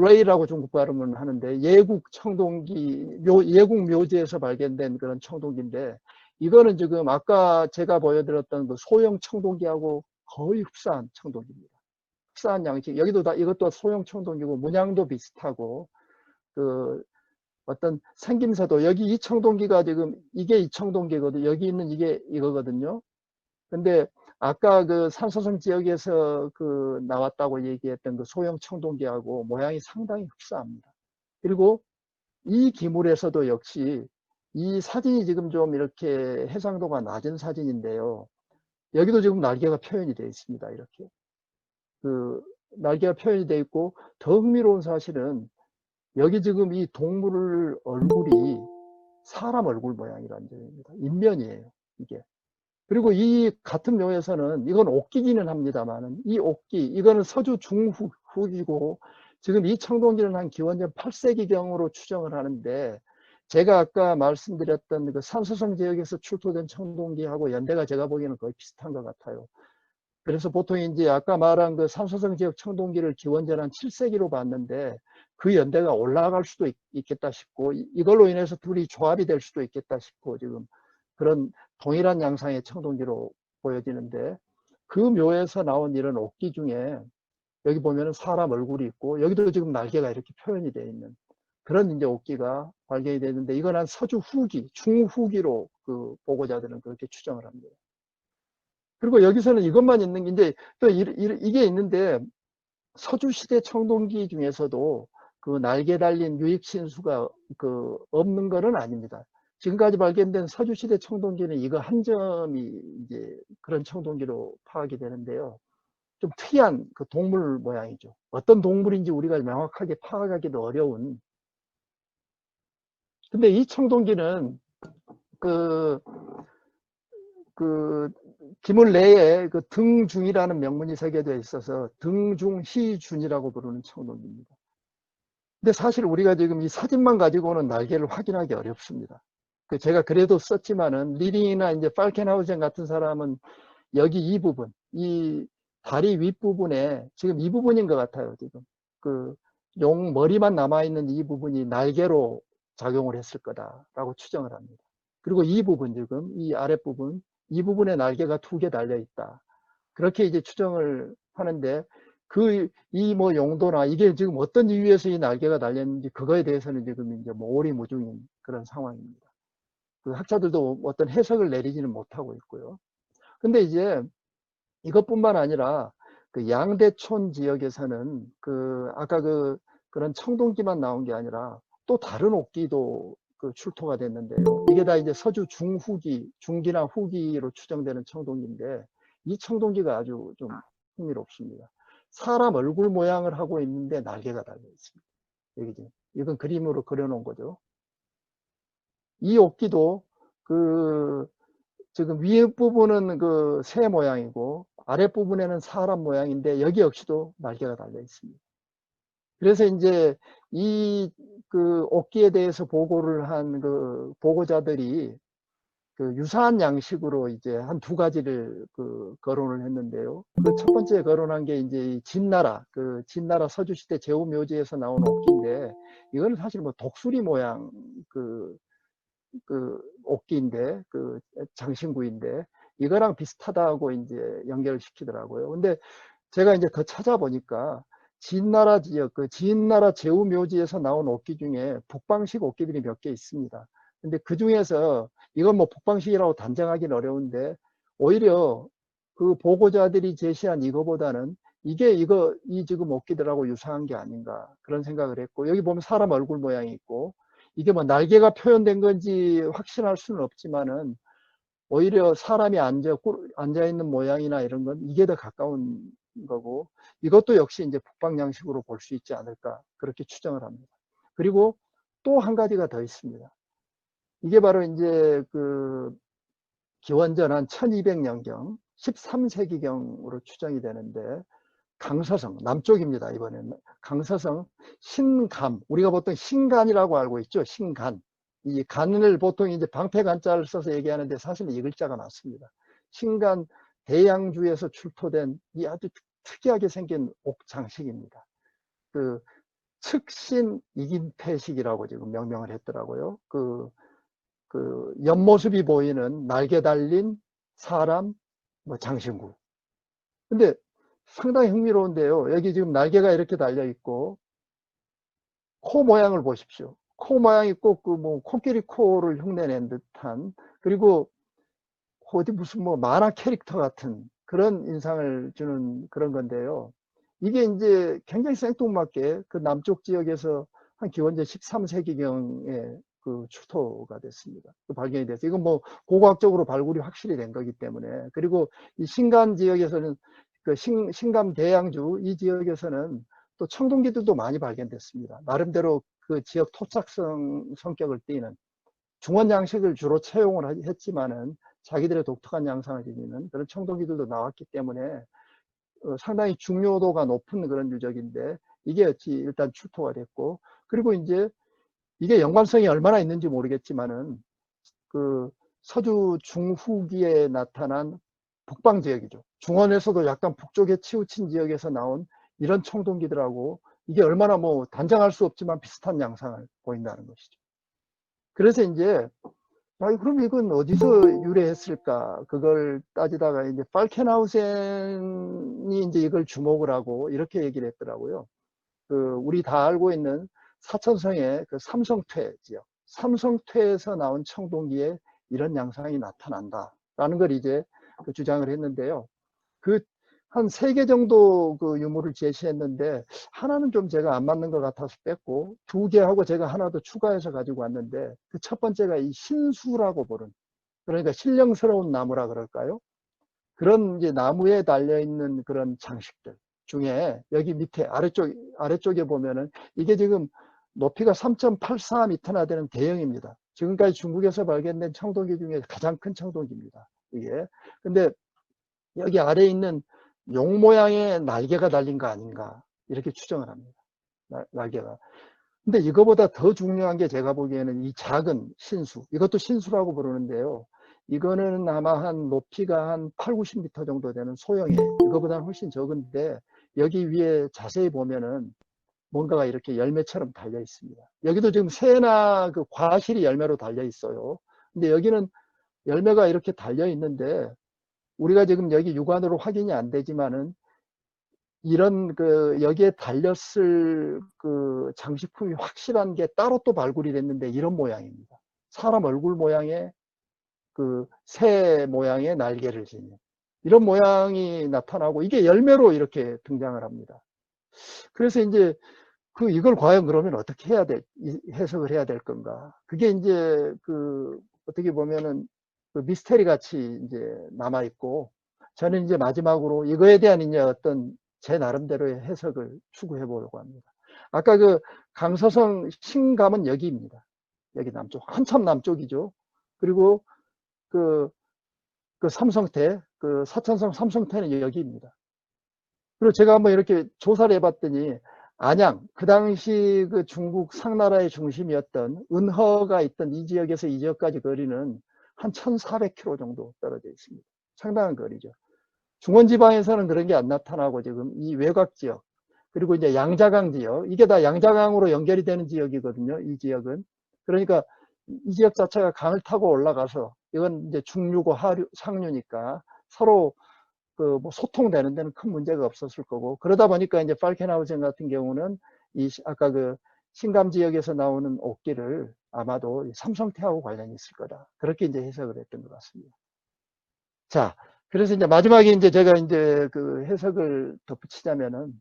레이라고 중국 발음을 하는데 예국 청동기 예국 묘지에서 발견된 그런 청동기인데 이거는 지금 아까 제가 보여드렸던 그 소형 청동기하고 거의 흡사한 청동기입니다. 흡사한 양식. 여기도 다 이것도 소형 청동기고 문양도 비슷하고 그 어떤 생김새도 여기 이 청동기가 지금 이게 이 청동기거든요. 여기 있는 이게 이거거든요. 근데 아까 그 산소성 지역에서 그 나왔다고 얘기했던 그 소형 청동기하고 모양이 상당히 흡사합니다. 그리고 이 기물에서도 역시 이 사진이 지금 좀 이렇게 해상도가 낮은 사진인데요. 여기도 지금 날개가 표현이 되어 있습니다. 이렇게. 그 날개가 표현이 되어 있고 더 흥미로운 사실은 여기 지금 이 동물 얼굴이 사람 얼굴 모양이라는 점입니다. 인면이에요. 이게. 그리고 이 같은 묘에서는 이건 옥기기는 합니다만은 이 옥기 이거는 서주 중후기고 지금 이 청동기는 한 기원전 8세기경으로 추정을 하는데, 제가 아까 말씀드렸던 그 산소성 지역에서 출토된 청동기하고 연대가 제가 보기에는 거의 비슷한 것 같아요. 그래서 보통 이제 아까 말한 그 산소성 지역 청동기를 기원전 한 7세기로 봤는데, 그 연대가 올라갈 수도 있겠다 싶고, 이걸로 인해서 둘이 조합이 될 수도 있겠다 싶고, 지금 그런 동일한 양상의 청동기로 보여지는데, 그 묘에서 나온 이런 옥기 중에 여기 보면은 사람 얼굴이 있고, 여기도 지금 날개가 이렇게 표현이 되어 있는 그런 이제 옥기가 발견이 되는데, 이건 한 서주 후기, 중후기로 그 보고자들은 그렇게 추정을 합니다. 그리고 여기서는 이것만 있는 게 이제 또 이게 있는데, 서주시대 청동기 중에서도 그 날개 달린 유익신수가 그 없는 거는 아닙니다. 지금까지 발견된 서주시대 청동기는 이거 한 점이 이제 그런 청동기로 파악이 되는데요. 좀 특이한 그 동물 모양이죠. 어떤 동물인지 우리가 명확하게 파악하기도 어려운. 근데 이 청동기는 그, 그 기물 내에 그 등중이라는 명문이 새겨져 있어서 등중희준이라고 부르는 청동기입니다. 근데 사실 우리가 지금 이 사진만 가지고는 날개를 확인하기 어렵습니다. 제가 그래도 썼지만은 리링이나 이제 팔켄하우젠 같은 사람은 여기 이 부분, 이 다리 윗부분에 지금 이 부분인 것 같아요. 지금 그 용 머리만 남아있는 이 부분이 날개로 작용을 했을 거다라고 추정을 합니다. 그리고 이 부분, 지금 이 아랫부분, 이 부분에 날개가 2개 달려 있다. 그렇게 이제 추정을 하는데, 이 뭐 용도나 이게 지금 어떤 이유에서 이 날개가 달렸는지 그거에 대해서는 지금 이제 뭐 오리무중인 그런 상황입니다. 그 학자들도 어떤 해석을 내리지는 못하고 있고요. 근데 이제 이것뿐만 아니라 그 양대촌 지역에서는 그 아까 그런 청동기만 나온 게 아니라 또 다른 옥기도 그 출토가 됐는데요. 이게 다 이제 서주 중후기, 중기나 후기로 추정되는 청동기인데, 이 청동기가 아주 좀 흥미롭습니다. 사람 얼굴 모양을 하고 있는데 날개가 달려 있습니다. 여기 지금 이건 그림으로 그려놓은 거죠. 이 옥기도 그 지금 위에 부분은 그 새 모양이고 아랫부분에는 사람 모양인데, 여기 역시도 날개가 달려 있습니다. 그래서 이제 이 그 옥기에 대해서 보고를 한 그 보고자들이 그 유사한 양식으로 이제 한 2가지를 그 거론을 했는데요. 그 첫 번째 거론한 게 이제 진나라, 그 진나라 서주시대 제후묘지에서 나온 옥기인데, 이거는 사실 뭐 독수리 모양 그 옥기인데, 그 장신구인데, 이거랑 비슷하다고 이제 연결을 시키더라고요. 근데 제가 이제 더 찾아보니까 진나라 지역, 그 진나라 제후묘지에서 나온 옥기 중에 북방식 옥기들이 몇 개 있습니다. 근데 그 중에서 이건 뭐 북방식이라고 단정하기는 어려운데, 오히려 그 보고자들이 제시한 이거보다는 이 지금 옥기들하고 유사한 게 아닌가 그런 생각을 했고, 여기 보면 사람 얼굴 모양이 있고, 이게 뭐 날개가 표현된 건지 확신할 수는 없지만은 오히려 사람이 앉아 있는 모양이나 이런 건 이게 더 가까운 거고, 이것도 역시 이제 북방 양식으로 볼 수 있지 않을까 그렇게 추정을 합니다. 그리고 또 한 가지가 더 있습니다. 이게 바로 이제 그 기원전 한 1200년경 13세기경으로 추정이 되는데, 강서성 남쪽입니다. 이번에는 강서성 신감, 우리가 보통 신간이라고 알고 있죠. 신간. 이 간을 보통 이제 방패간자를 써서 얘기하는데 사실은 이 글자가 맞습니다. 신간 대양주에서 출토된 이 아주 특이하게 생긴 옥장식입니다. 그 측신 이김패식이라고 지금 명명을 했더라고요. 그 옆모습이 보이는 날개 달린 사람, 뭐 장신구. 근데 상당히 흥미로운데요. 여기 지금 날개가 이렇게 달려 있고, 코 모양을 보십시오. 코 모양이 꼭 그 뭐 코끼리 코를 흉내낸 듯한, 그리고 어디 무슨 뭐 만화 캐릭터 같은 그런 인상을 주는 그런 건데요. 이게 이제 굉장히 생뚱맞게 그 남쪽 지역에서 한 기원전 13세기경에 그 출토가 됐습니다. 그 발견이 됐어요. 이건 뭐 고고학적으로 발굴이 확실히 된 거기 때문에. 그리고 이 신간 지역에서는 그 신감 대양주 이 지역에서는 또 청동기들도 많이 발견됐습니다. 나름대로 그 지역 토착성 성격을 띠는 중원 양식을 주로 채용을 했지만은 자기들의 독특한 양상을 지니는 그런 청동기들도 나왔기 때문에 상당히 중요도가 높은 그런 유적인데, 이게 어찌 일단 출토가 됐고, 그리고 이제 이게 연관성이 얼마나 있는지 모르겠지만은 그 서주 중후기에 나타난 북방 지역이죠. 중원에서도 약간 북쪽에 치우친 지역에서 나온 이런 청동기들하고 이게 얼마나 뭐 단정할 수 없지만 비슷한 양상을 보인다는 것이죠. 그래서 이제 그럼 이건 어디서 유래했을까? 그걸 따지다가 이제 팔켄하우센이 이제 이걸 주목을 하고 이렇게 얘기를 했더라고요. 우리 다 알고 있는 사천성의 그 삼성퇴 지역, 삼성퇴에서 나온 청동기에 이런 양상이 나타난다라는 걸 이제 주장을 했는데요. 한 3개 정도 그 유물을 제시했는데 하나는 좀 제가 안 맞는 것 같아서 뺐고 2개하고 제가 하나 더 추가해서 가지고 왔는데 그 첫 번째가 이 신수라고 부른, 그러니까 신령스러운 나무라 그럴까요? 그런 이제 나무에 달려있는 그런 장식들 중에 여기 밑에 아래쪽에 보면은 이게 지금 높이가 3.84m나 되는 대형입니다. 지금까지 중국에서 발견된 청동기 중에 가장 큰 청동기입니다. 이게. 근데 여기 아래에 있는 용 모양의 날개가 달린 거 아닌가 이렇게 추정을 합니다. 날개가. 근데 이거보다 더 중요한 게 제가 보기에는 이 작은 신수, 이것도 신수라고 부르는데요. 이거는 아마 한 높이가 한 8, 90m 정도 되는 소형이에요. 이거보다는 훨씬 적은데 여기 위에 자세히 보면은 뭔가가 이렇게 열매처럼 달려 있습니다. 여기도 지금 새나 그 과실이 열매로 달려 있어요. 근데 여기는 열매가 이렇게 달려 있는데 우리가 지금 여기 육안으로 확인이 안 되지만은 이런 여기에 달렸을 그 장식품이 확실한 게 따로 또 발굴이 됐는데 이런 모양입니다. 사람 얼굴 모양의 그 새 모양의 날개를 지닌 이런 모양이 나타나고 이게 열매로 이렇게 등장을 합니다. 그래서 이제 이걸 과연 그러면 어떻게 해야 해석을 해야 될 건가? 그게 이제 어떻게 보면은 미스테리 같이 이제 남아 있고 저는 이제 마지막으로 이거에 대한 이제 어떤 제 나름대로의 해석을 추구해 보려고 합니다. 아까 강서성 신감은 여기입니다. 여기 남쪽, 한참 남쪽이죠. 그리고 삼성태, 사천성 삼성태는 여기입니다. 그리고 제가 한번 이렇게 조사를 해봤더니 안양, 그 당시 중국 상나라의 중심이었던 은허가 있던 이 지역에서 이 지역까지 거리는 한 1400km 정도 떨어져 있습니다. 상당한 거리죠. 중원지방에서는 그런 게 안 나타나고 지금 이 외곽 지역, 그리고 이제 양자강 지역, 이게 다 양자강으로 연결이 되는 지역이거든요. 이 지역은. 그러니까 이 지역 자체가 강을 타고 올라가서 이건 이제 중류고 상류니까 서로 뭐 소통되는 데는 큰 문제가 없었을 거고, 그러다 보니까 이제 팔켄하우젠 같은 경우는 아까 신감 지역에서 나오는 옥기를 아마도 삼성태하고 관련이 있을 거다. 그렇게 이제 해석을 했던 것 같습니다. 자, 그래서 이제 마지막에 이제 제가 이제 해석을 덧붙이자면은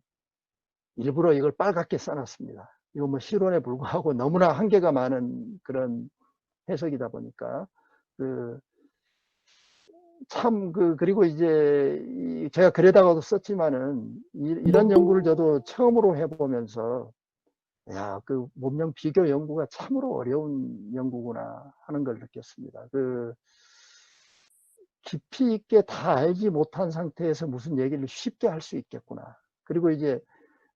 일부러 이걸 빨갛게 써놨습니다. 이거 뭐 실론에 불구하고 너무나 한계가 많은 그런 해석이다 보니까 그리고 이제 제가 글에다가도 썼지만은 이런 연구를 저도 처음으로 해보면서 야, 문명 비교 연구가 참으로 어려운 연구구나 하는 걸 느꼈습니다. 깊이 있게 다 알지 못한 상태에서 무슨 얘기를 쉽게 할 수 있겠구나. 그리고 이제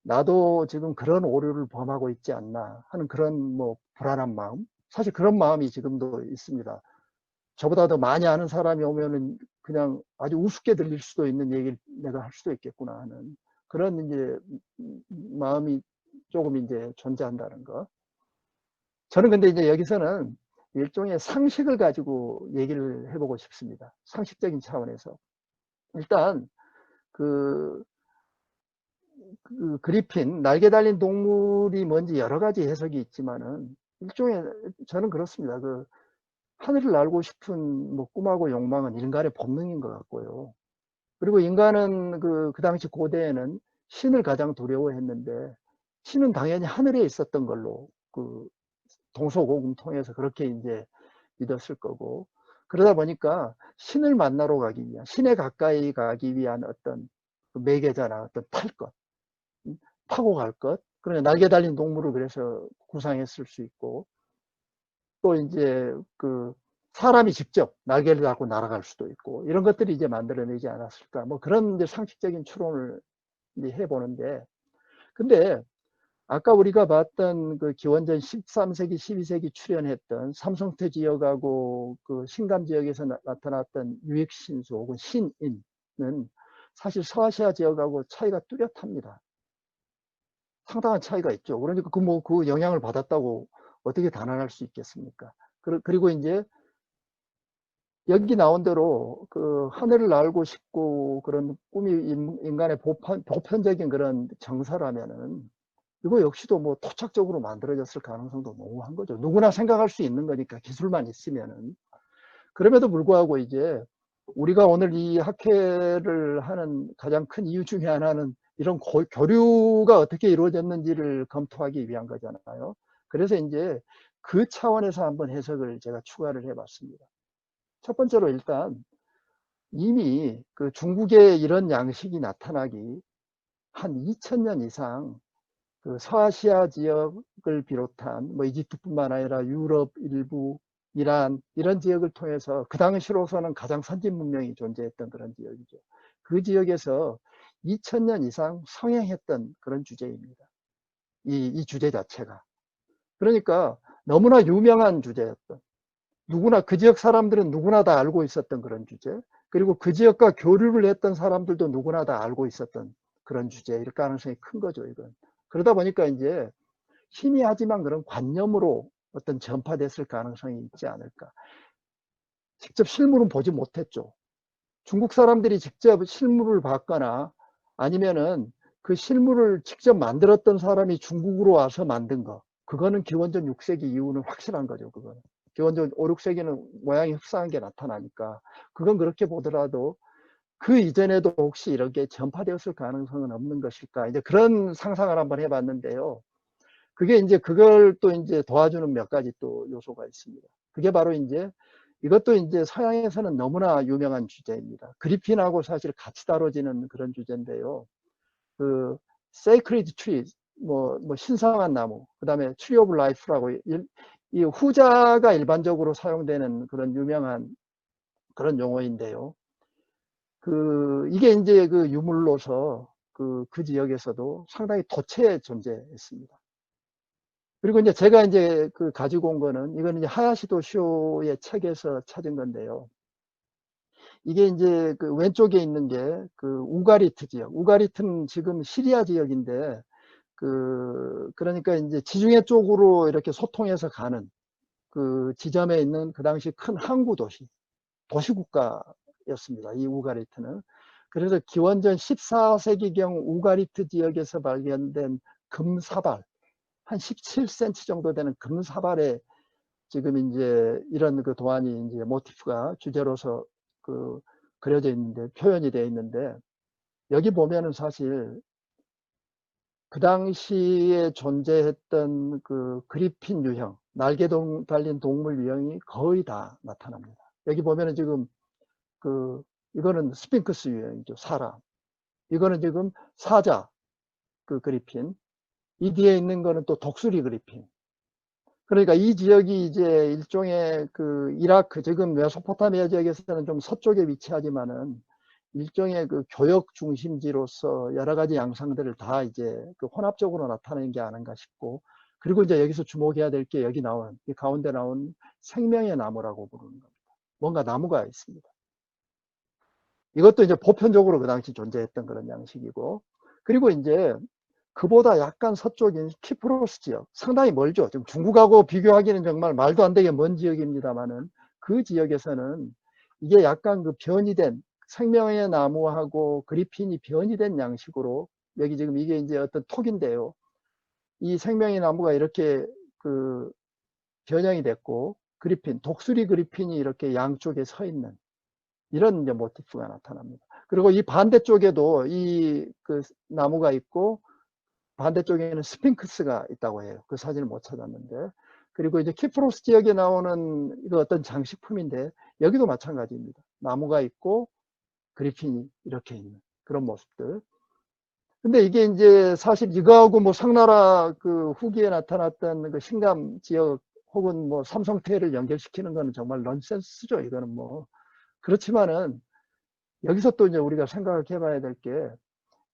나도 지금 그런 오류를 범하고 있지 않나 하는 그런 뭐 불안한 마음, 사실 그런 마음이 지금도 있습니다. 저보다 더 많이 아는 사람이 오면은 그냥 아주 우습게 들릴 수도 있는 얘기를 내가 할 수도 있겠구나 하는 그런 이제 마음이 조금 이제 존재한다는 거. 저는 근데 이제 여기서는 일종의 상식을 가지고 얘기를 해보고 싶습니다. 상식적인 차원에서. 일단 그리핀, 날개 달린 동물이 뭔지 여러 가지 해석이 있지만은 일종의, 저는 그렇습니다. 하늘을 날고 싶은 뭐 꿈하고 욕망은 인간의 본능인 것 같고요. 그리고 인간은 그 당시 고대에는 신을 가장 두려워했는데 신은 당연히 하늘에 있었던 걸로 동서고금 통해서 그렇게 이제 믿었을 거고, 그러다 보니까 신을 만나러 가기 위한, 신에 가까이 가기 위한 어떤 매개자나 어떤 탈 것, 타고 갈 것, 그러니까 날개 달린 동물을 그래서 구상했을 수 있고, 또 이제 사람이 직접 날개를 달고 날아갈 수도 있고, 이런 것들이 이제 만들어내지 않았을까, 뭐 그런 이제 상식적인 추론을 이제 해보는데, 근데 아까 우리가 봤던 그 기원전 13세기, 12세기 출현했던 삼성태 지역하고 그 신감 지역에서 나타났던 유익신수 혹은 신인은 사실 서아시아 지역하고 차이가 뚜렷합니다. 상당한 차이가 있죠. 그러니까 그 영향을 받았다고 어떻게 단언할 수 있겠습니까? 그리고 이제 여기 나온 대로 그 하늘을 날고 싶고 그런 꿈이 인간의 보편적인 그런 정서라면은 이거 역시도 뭐 토착적으로 만들어졌을 가능성도 농후한 거죠. 누구나 생각할 수 있는 거니까 기술만 있으면은. 그럼에도 불구하고 이제 우리가 오늘 이 학회를 하는 가장 큰 이유 중에 하나는 이런 교류가 어떻게 이루어졌는지를 검토하기 위한 거잖아요. 그래서 이제 그 차원에서 한번 해석을 제가 추가를 해봤습니다. 첫 번째로 일단 이미 그 중국에 이런 양식이 나타나기 한 2000년 이상 그 서아시아 지역을 비롯한 뭐 이집트뿐만 아니라 유럽 일부, 이란 이런 지역을 통해서 그 당시로서는 가장 선진 문명이 존재했던 그런 지역이죠. 그 지역에서 2000년 이상 성행했던 그런 주제입니다. 이 주제 자체가. 그러니까 너무나 유명한 주제였던, 누구나 그 지역 사람들은 누구나 다 알고 있었던 그런 주제, 그리고 그 지역과 교류를 했던 사람들도 누구나 다 알고 있었던 그런 주제일 가능성이 큰 거죠, 이건. 그러다 보니까 이제 희미하지만 그런 관념으로 어떤 전파됐을 가능성이 있지 않을까. 직접 실물은 보지 못했죠. 중국 사람들이 직접 실물을 봤거나 아니면은 그 실물을 직접 만들었던 사람이 중국으로 와서 만든 거. 그거는 기원전 6세기 이후는 확실한 거죠, 그거는. 기원전 5, 6세기는 모양이 흡사한 게 나타나니까. 그건 그렇게 보더라도 그 이전에도 혹시 이렇게 전파되었을 가능성은 없는 것일까. 이제 그런 상상을 한번 해봤는데요. 그게 이제 그걸 또 이제 도와주는 몇 가지 또 요소가 있습니다. 그게 바로 이제 이것도 이제 서양에서는 너무나 유명한 주제입니다. 그리핀하고 사실 같이 다뤄지는 그런 주제인데요. 그 sacred tree, 뭐 신성한 나무, 그 다음에 tree of life라고 이 후자가 일반적으로 사용되는 그런 유명한 그런 용어인데요. 이게 이제 그 유물로서 그 지역에서도 상당히 도처에 존재했습니다. 그리고 이제 제가 이제 가지고 온 거는 이거는 이제 하야시도 쇼의 책에서 찾은 건데요. 이게 이제 그 왼쪽에 있는 게 그 우가리트 지역. 우가리트는 지금 시리아 지역인데 그러니까 이제 지중해 쪽으로 이렇게 소통해서 가는 그 지점에 있는 그 당시 큰 항구 도시국가였습니다. 이 우가리트는. 그래서 기원전 14세기경 우가리트 지역에서 발견된 금사발, 한 17cm 정도 되는 금사발에 지금 이제 이런 그 도안이 이제 모티프가 주제로서 그려져 있는데, 표현이 되어 있는데, 여기 보면은 사실 그 당시에 존재했던 그 그리핀 유형, 날개 달린 동물 유형이 거의 다 나타납니다. 여기 보면은 지금 이거는 스핑크스 유형이죠. 사람. 이거는 지금 사자, 그리핀. 이 뒤에 있는 거는 또 독수리 그리핀. 그러니까 이 지역이 이제 일종의 이라크, 지금 메소포타미아 지역에서는 좀 서쪽에 위치하지만은 일종의 교역 중심지로서 여러 가지 양상들을 다 이제 혼합적으로 나타내는 게 아닌가 싶고, 그리고 이제 여기서 주목해야 될 게 여기 나온, 이 가운데 나온 생명의 나무라고 부르는 겁니다. 뭔가 나무가 있습니다. 이것도 이제 보편적으로 그 당시 존재했던 그런 양식이고, 그리고 이제 그보다 약간 서쪽인 키프로스 지역, 상당히 멀죠. 지금 중국하고 비교하기는 정말 말도 안 되게 먼 지역입니다만은 그 지역에서는 이게 약간 변이된 생명의 나무하고 그리핀이 변이된 양식으로, 여기 지금 이게 이제 어떤 톡인데요. 이 생명의 나무가 이렇게 변형이 됐고, 독수리 그리핀이 이렇게 양쪽에 서 있는 이런 이제 모티프가 나타납니다. 그리고 이 반대쪽에도 나무가 있고, 반대쪽에는 스핑크스가 있다고 해요. 그 사진을 못 찾았는데. 그리고 이제 키프로스 지역에 나오는 이거 어떤 장식품인데, 여기도 마찬가지입니다. 나무가 있고 그리핀이 이렇게 있는 그런 모습들. 근데 이게 이제 사실 이거하고 뭐 상나라 후기에 나타났던 신감 지역 혹은 뭐 삼성태를 연결시키는 거는 정말 넌센스죠. 이거는 뭐. 그렇지만은 여기서 또 이제 우리가 생각해 봐야 될 게,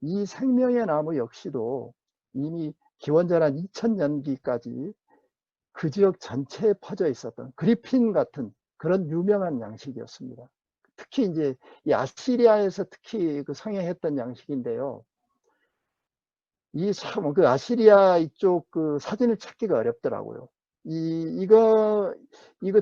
이 생명의 나무 역시도 이미 기원전 한 2000년기까지 그 지역 전체에 퍼져 있었던 그리핀 같은 그런 유명한 양식이었습니다. 특히 이제 이 아시리아에서 특히 그 성행했던 양식인데요. 그 아시리아 이쪽 그 사진을 찾기가 어렵더라고요. 이거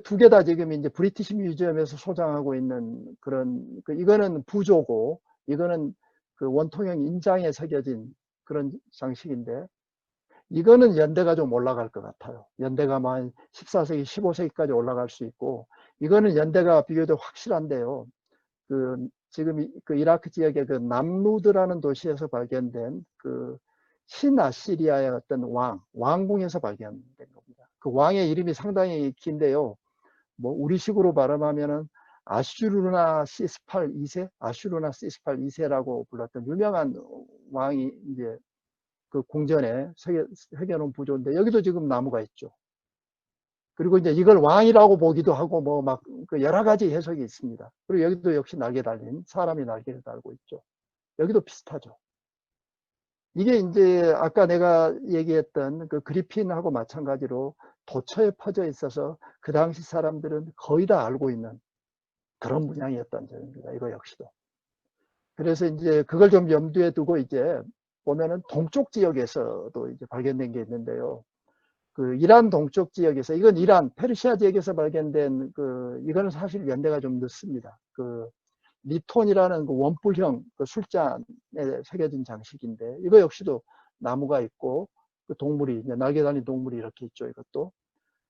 두 개 다 지금 이제 브리티시 뮤지엄에서 소장하고 있는 그런, 이거는 부조고, 이거는 그 원통형 인장에 새겨진 그런 장식인데, 이거는 연대가 좀 올라갈 것 같아요. 연대가 한 14세기, 15세기까지 올라갈 수 있고, 이거는 연대가 비교적 확실한데요. 지금 그 이라크 지역의 그 남루드라는 도시에서 발견된 그 신아시리아의 어떤 왕궁에서 발견된 겁니다. 그 왕의 이름이 상당히 긴데요. 뭐 우리식으로 발음하면은 아슈르나 시스팔 2세, 아슈르나 시스팔 2세라고 불렀던 유명한 왕이 이제 그 궁전에 새겨놓은 부조인데, 여기도 지금 나무가 있죠. 그리고 이제 이걸 왕이라고 보기도 하고 뭐 막 그 여러 가지 해석이 있습니다. 그리고 여기도 역시 날개 달린 사람이 날개를 달고 있죠. 여기도 비슷하죠. 이게 이제 아까 내가 얘기했던 그 그리핀하고 마찬가지로 도처에 퍼져 있어서 그 당시 사람들은 거의 다 알고 있는 그런 문양이었던 점입니다. 이거 역시도. 그래서 이제 그걸 좀 염두에 두고 이제 보면은 동쪽 지역에서도 이제 발견된 게 있는데요. 그 이란 동쪽 지역에서, 이건 이란 페르시아 지역에서 발견된 이거는 사실 연대가 좀 늦습니다. 그 리톤이라는 그 원뿔형 그 술잔에 새겨진 장식인데, 이거 역시도 나무가 있고 그 동물이 이제 날개 달린 동물이 이렇게 있죠. 이것도.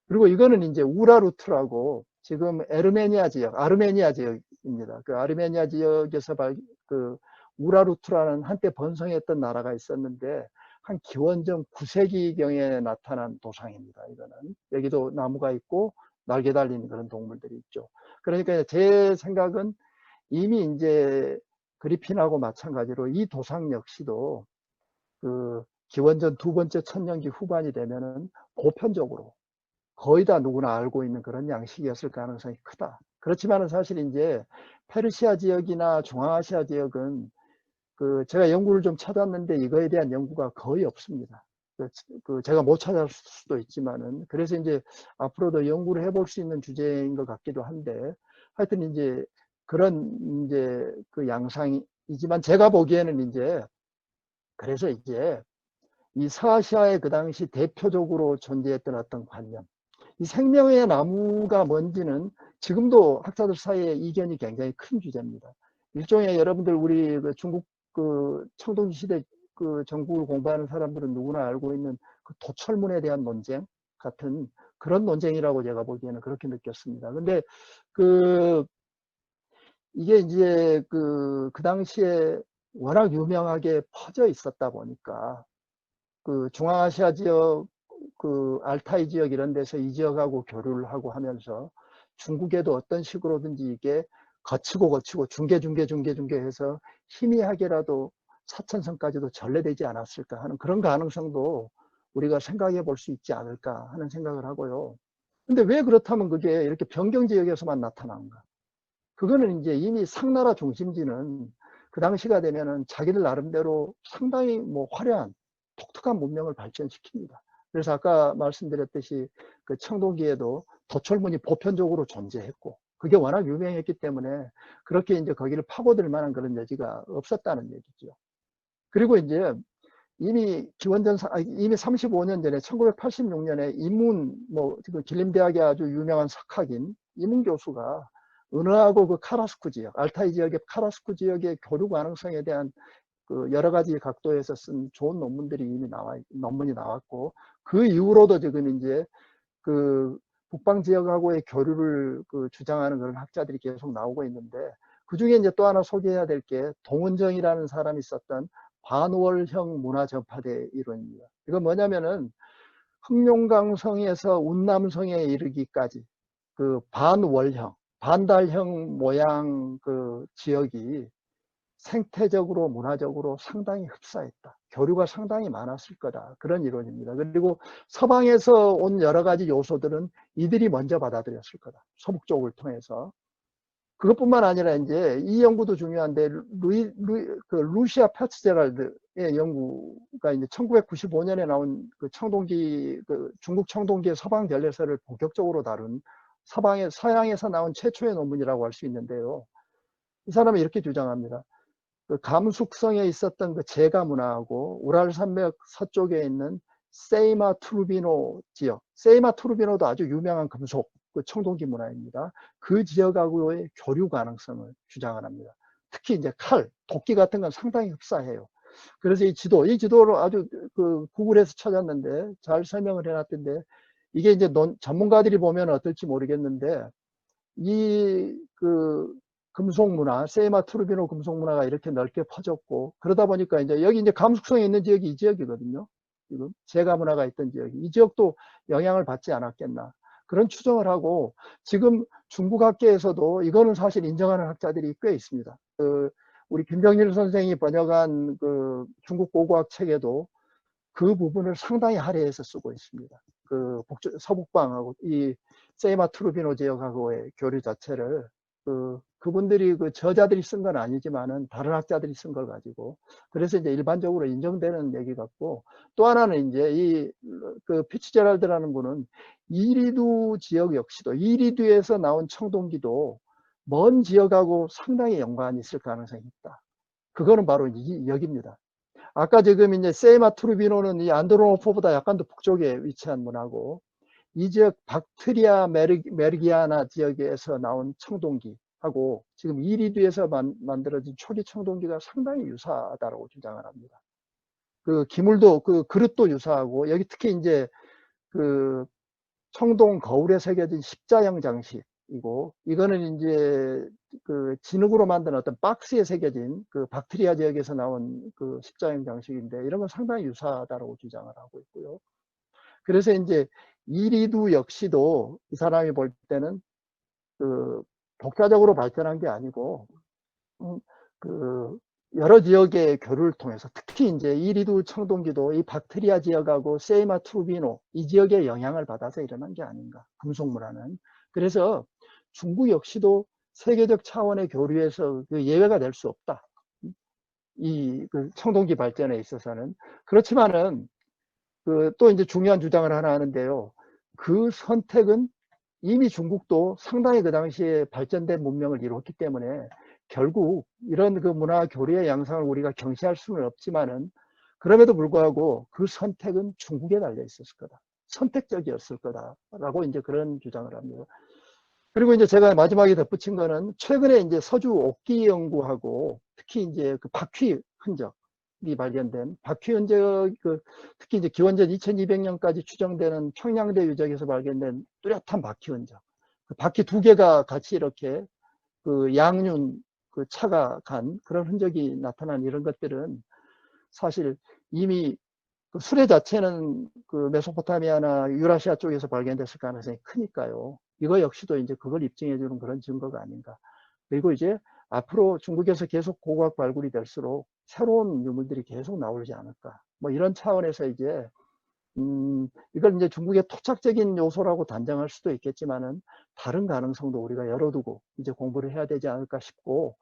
그리고 이거는 이제 우라루트라고 지금 아르메니아 지역입니다. 그 아르메니아 지역에서 그 우라루트라는 한때 번성했던 나라가 있었는데, 한 기원전 9세기경에 나타난 도상입니다. 이거는 여기도 나무가 있고 날개 달린 그런 동물들이 있죠. 그러니까 제 생각은 이미 이제 그리핀하고 마찬가지로 이 도상 역시도 그 기원전 두 번째 천년기 후반이 되면은 보편적으로 거의 다 누구나 알고 있는 그런 양식이었을 가능성이 크다. 그렇지만은 사실 이제 페르시아 지역이나 중앙아시아 지역은 제가 연구를 좀 찾았는데 이거에 대한 연구가 거의 없습니다. 제가 못 찾았을 수도 있지만은, 그래서 이제 앞으로도 연구를 해볼 수 있는 주제인 것 같기도 한데, 하여튼 이제 그런 이제 그 양상이지만 제가 보기에는 이제, 그래서 이제 이 서아시아의 그 당시 대표적으로 존재했던 어떤 관념, 이 생명의 나무가 뭔지는 지금도 학자들 사이에 이견이 굉장히 큰 주제입니다. 일종의 여러분들 우리 그 중국 그 청동기 시대 그 전국을 공부하는 사람들은 누구나 알고 있는 그 도철문에 대한 논쟁 같은 그런 논쟁이라고 제가 보기에는 그렇게 느꼈습니다. 근데 이게 이제 그 당시에 워낙 유명하게 퍼져 있었다 보니까 그 중앙아시아 지역, 그 알타이 지역 이런 데서 이 지역하고 교류를 하고 하면서 중국에도 어떤 식으로든지 이게 거치고 중계 해서 희미하게라도 사천성까지도 전래되지 않았을까 하는 그런 가능성도 우리가 생각해 볼 수 있지 않을까 하는 생각을 하고요. 근데 왜 그렇다면 그게 이렇게 변경 지역에서만 나타나는가? 그거는 이제 이미 상나라 중심지는 그 당시가 되면은 자기들 나름대로 상당히 뭐 화려한 독특한 문명을 발전시킵니다. 그래서 아까 말씀드렸듯이 그 청동기에도 도철문이 보편적으로 존재했고, 그게 워낙 유명했기 때문에 그렇게 이제 거기를 파고들 만한 그런 여지가 없었다는 얘기죠. 그리고 이제 이미 35년 전에 1986년에 지금 길림대학의 아주 유명한 석학인 이문 교수가 은하하고 그 카라스쿠 지역, 알타이 지역의 카라스쿠 지역의 교류 가능성에 대한 그 여러 가지 각도에서 쓴 좋은 논문이 나왔고, 그 이후로도 지금 이제 그 북방 지역하고의 교류를 주장하는 그런 학자들이 계속 나오고 있는데, 그 중에 이제 또 하나 소개해야 될 게 동은정이라는 사람이 썼던 반월형 문화 전파대 이론입니다. 이건 뭐냐면은 흑룡강성에서 운남성에 이르기까지 그 반달형 모양 그 지역이 생태적으로 문화적으로 상당히 흡사했다. 교류가 상당히 많았을 거다. 그런 이론입니다. 그리고 서방에서 온 여러 가지 요소들은 이들이 먼저 받아들였을 거다. 서북 쪽을 통해서. 그것뿐만 아니라 이제 이 연구도 중요한데 루시아 파츠제랄드 연구가 이제 1995년에 나온 그 청동기, 그 중국 청동기의 서방 결례설을 본격적으로 다룬 서양에서 나온 최초의 논문이라고 할 수 있는데요. 이 사람은 이렇게 주장합니다. 그 감숙성에 있었던 그 제가 문화하고 우랄 산맥 서쪽에 있는 세이마 투르비노 지역, 세이마 투르비노도 아주 유명한 금속 그 청동기 문화입니다. 그 지역하고의 교류 가능성을 주장을 합니다. 특히 이제 칼, 도끼 같은 건 상당히 흡사해요. 그래서 이 지도를 아주 그 구글에서 찾았는데 잘 설명을 해놨던데, 이게 이제 전문가들이 보면 어떨지 모르겠는데, 이 그 금속 문화, 세이마 투르비노 금속 문화가 이렇게 넓게 퍼졌고, 그러다 보니까 이제 여기 이제 감숙성이 있는 지역이 이 지역이거든요. 지금 제가 문화가 있던 지역이, 이 지역도 영향을 받지 않았겠나, 그런 추정을 하고, 지금 중국 학계에서도 이거는 사실 인정하는 학자들이 꽤 있습니다. 우리 김정일 선생이 번역한 그 중국 고고학 책에도 그 부분을 상당히 할애해서 쓰고 있습니다. 그 서북방하고 이 세이마 투르비노 지역하고의 교류 자체를 그분들이 그 저자들이 쓴 건 아니지만은 다른 학자들이 쓴 걸 가지고, 그래서 이제 일반적으로 인정되는 얘기 같고, 또 하나는 이제 이 그 피츠제랄드라는 분은 이리두 지역 역시도, 이리두에서 나온 청동기도 먼 지역하고 상당히 연관이 있을 가능성이 있다. 그거는 바로 여기입니다. 아까 지금 이제 세이마 투르비노는 이 안드로노포보다 약간 더 북쪽에 위치한 문화고, 이 지역 박트리아 메르기아나 지역에서 나온 청동기하고 지금 이리두에서 만들어진 초기 청동기가 상당히 유사하다고 주장을 합니다. 그 기물도, 그 그릇도 유사하고, 여기 특히 이제 그 청동 거울에 새겨진 십자형 장식이고, 이거는 이제 그 진흙으로 만든 어떤 박스에 새겨진 그 박트리아 지역에서 나온 그 십자형 장식인데, 이런 건 상당히 유사하다고 주장을 하고 있고요. 그래서 이제 이리두 역시도 이 사람이 볼 때는 그 독자적으로 발전한 게 아니고, 그 여러 지역의 교류를 통해서, 특히 이제 이리두 청동기도 이 박트리아 지역하고 세이마 투르비노 이 지역의 영향을 받아서 일어난 게 아닌가, 금속문화는. 그래서 중국 역시도 세계적 차원의 교류에서 그 예외가 될 수 없다, 이 그 청동기 발전에 있어서는. 그렇지만은 또 이제 중요한 주장을 하나 하는데요. 그 선택은 이미 중국도 상당히 그 당시에 발전된 문명을 이뤘기 때문에 결국 이런 그 문화 교류의 양상을 우리가 경시할 수는 없지만은, 그럼에도 불구하고 그 선택은 중국에 달려 있었을 거다, 선택적이었을 거다라고 이제 그런 주장을 합니다. 그리고 이제 제가 마지막에 덧붙인 거는, 최근에 이제 서주 옥기 연구하고 특히 이제 그 바퀴 흔적이 발견된, 바퀴 흔적, 특히 이제 기원전 2200년까지 추정되는 평양대 유적에서 발견된 뚜렷한 바퀴 흔적, 그 바퀴 두 개가 같이 이렇게 그 양륜 그 차가 간 그런 흔적이 나타난 이런 것들은 사실 이미 그 수레 자체는 그 메소포타미아나 유라시아 쪽에서 발견됐을 가능성이 크니까요. 이거 역시도 이제 그걸 입증해주는 그런 증거가 아닌가. 그리고 이제 앞으로 중국에서 계속 고고학 발굴이 될수록 새로운 유물들이 계속 나오지 않을까. 뭐 이런 차원에서 이제 이걸 이제 중국의 토착적인 요소라고 단정할 수도 있겠지만은, 다른 가능성도 우리가 열어두고 이제 공부를 해야 되지 않을까 싶고,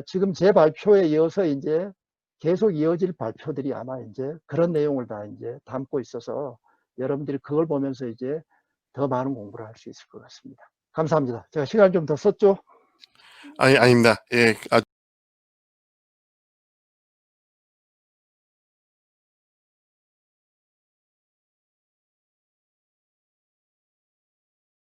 지금 제 발표에 이어서 이제 계속 이어질 발표들이 아마 이제 그런 내용을 다 이제 담고 있어서, 여러분들이 그걸 보면서 이제 더 많은 공부를 할 수 있을 것 같습니다. 감사합니다. 제가 시간 좀 더 썼죠? 아닙니다. 예,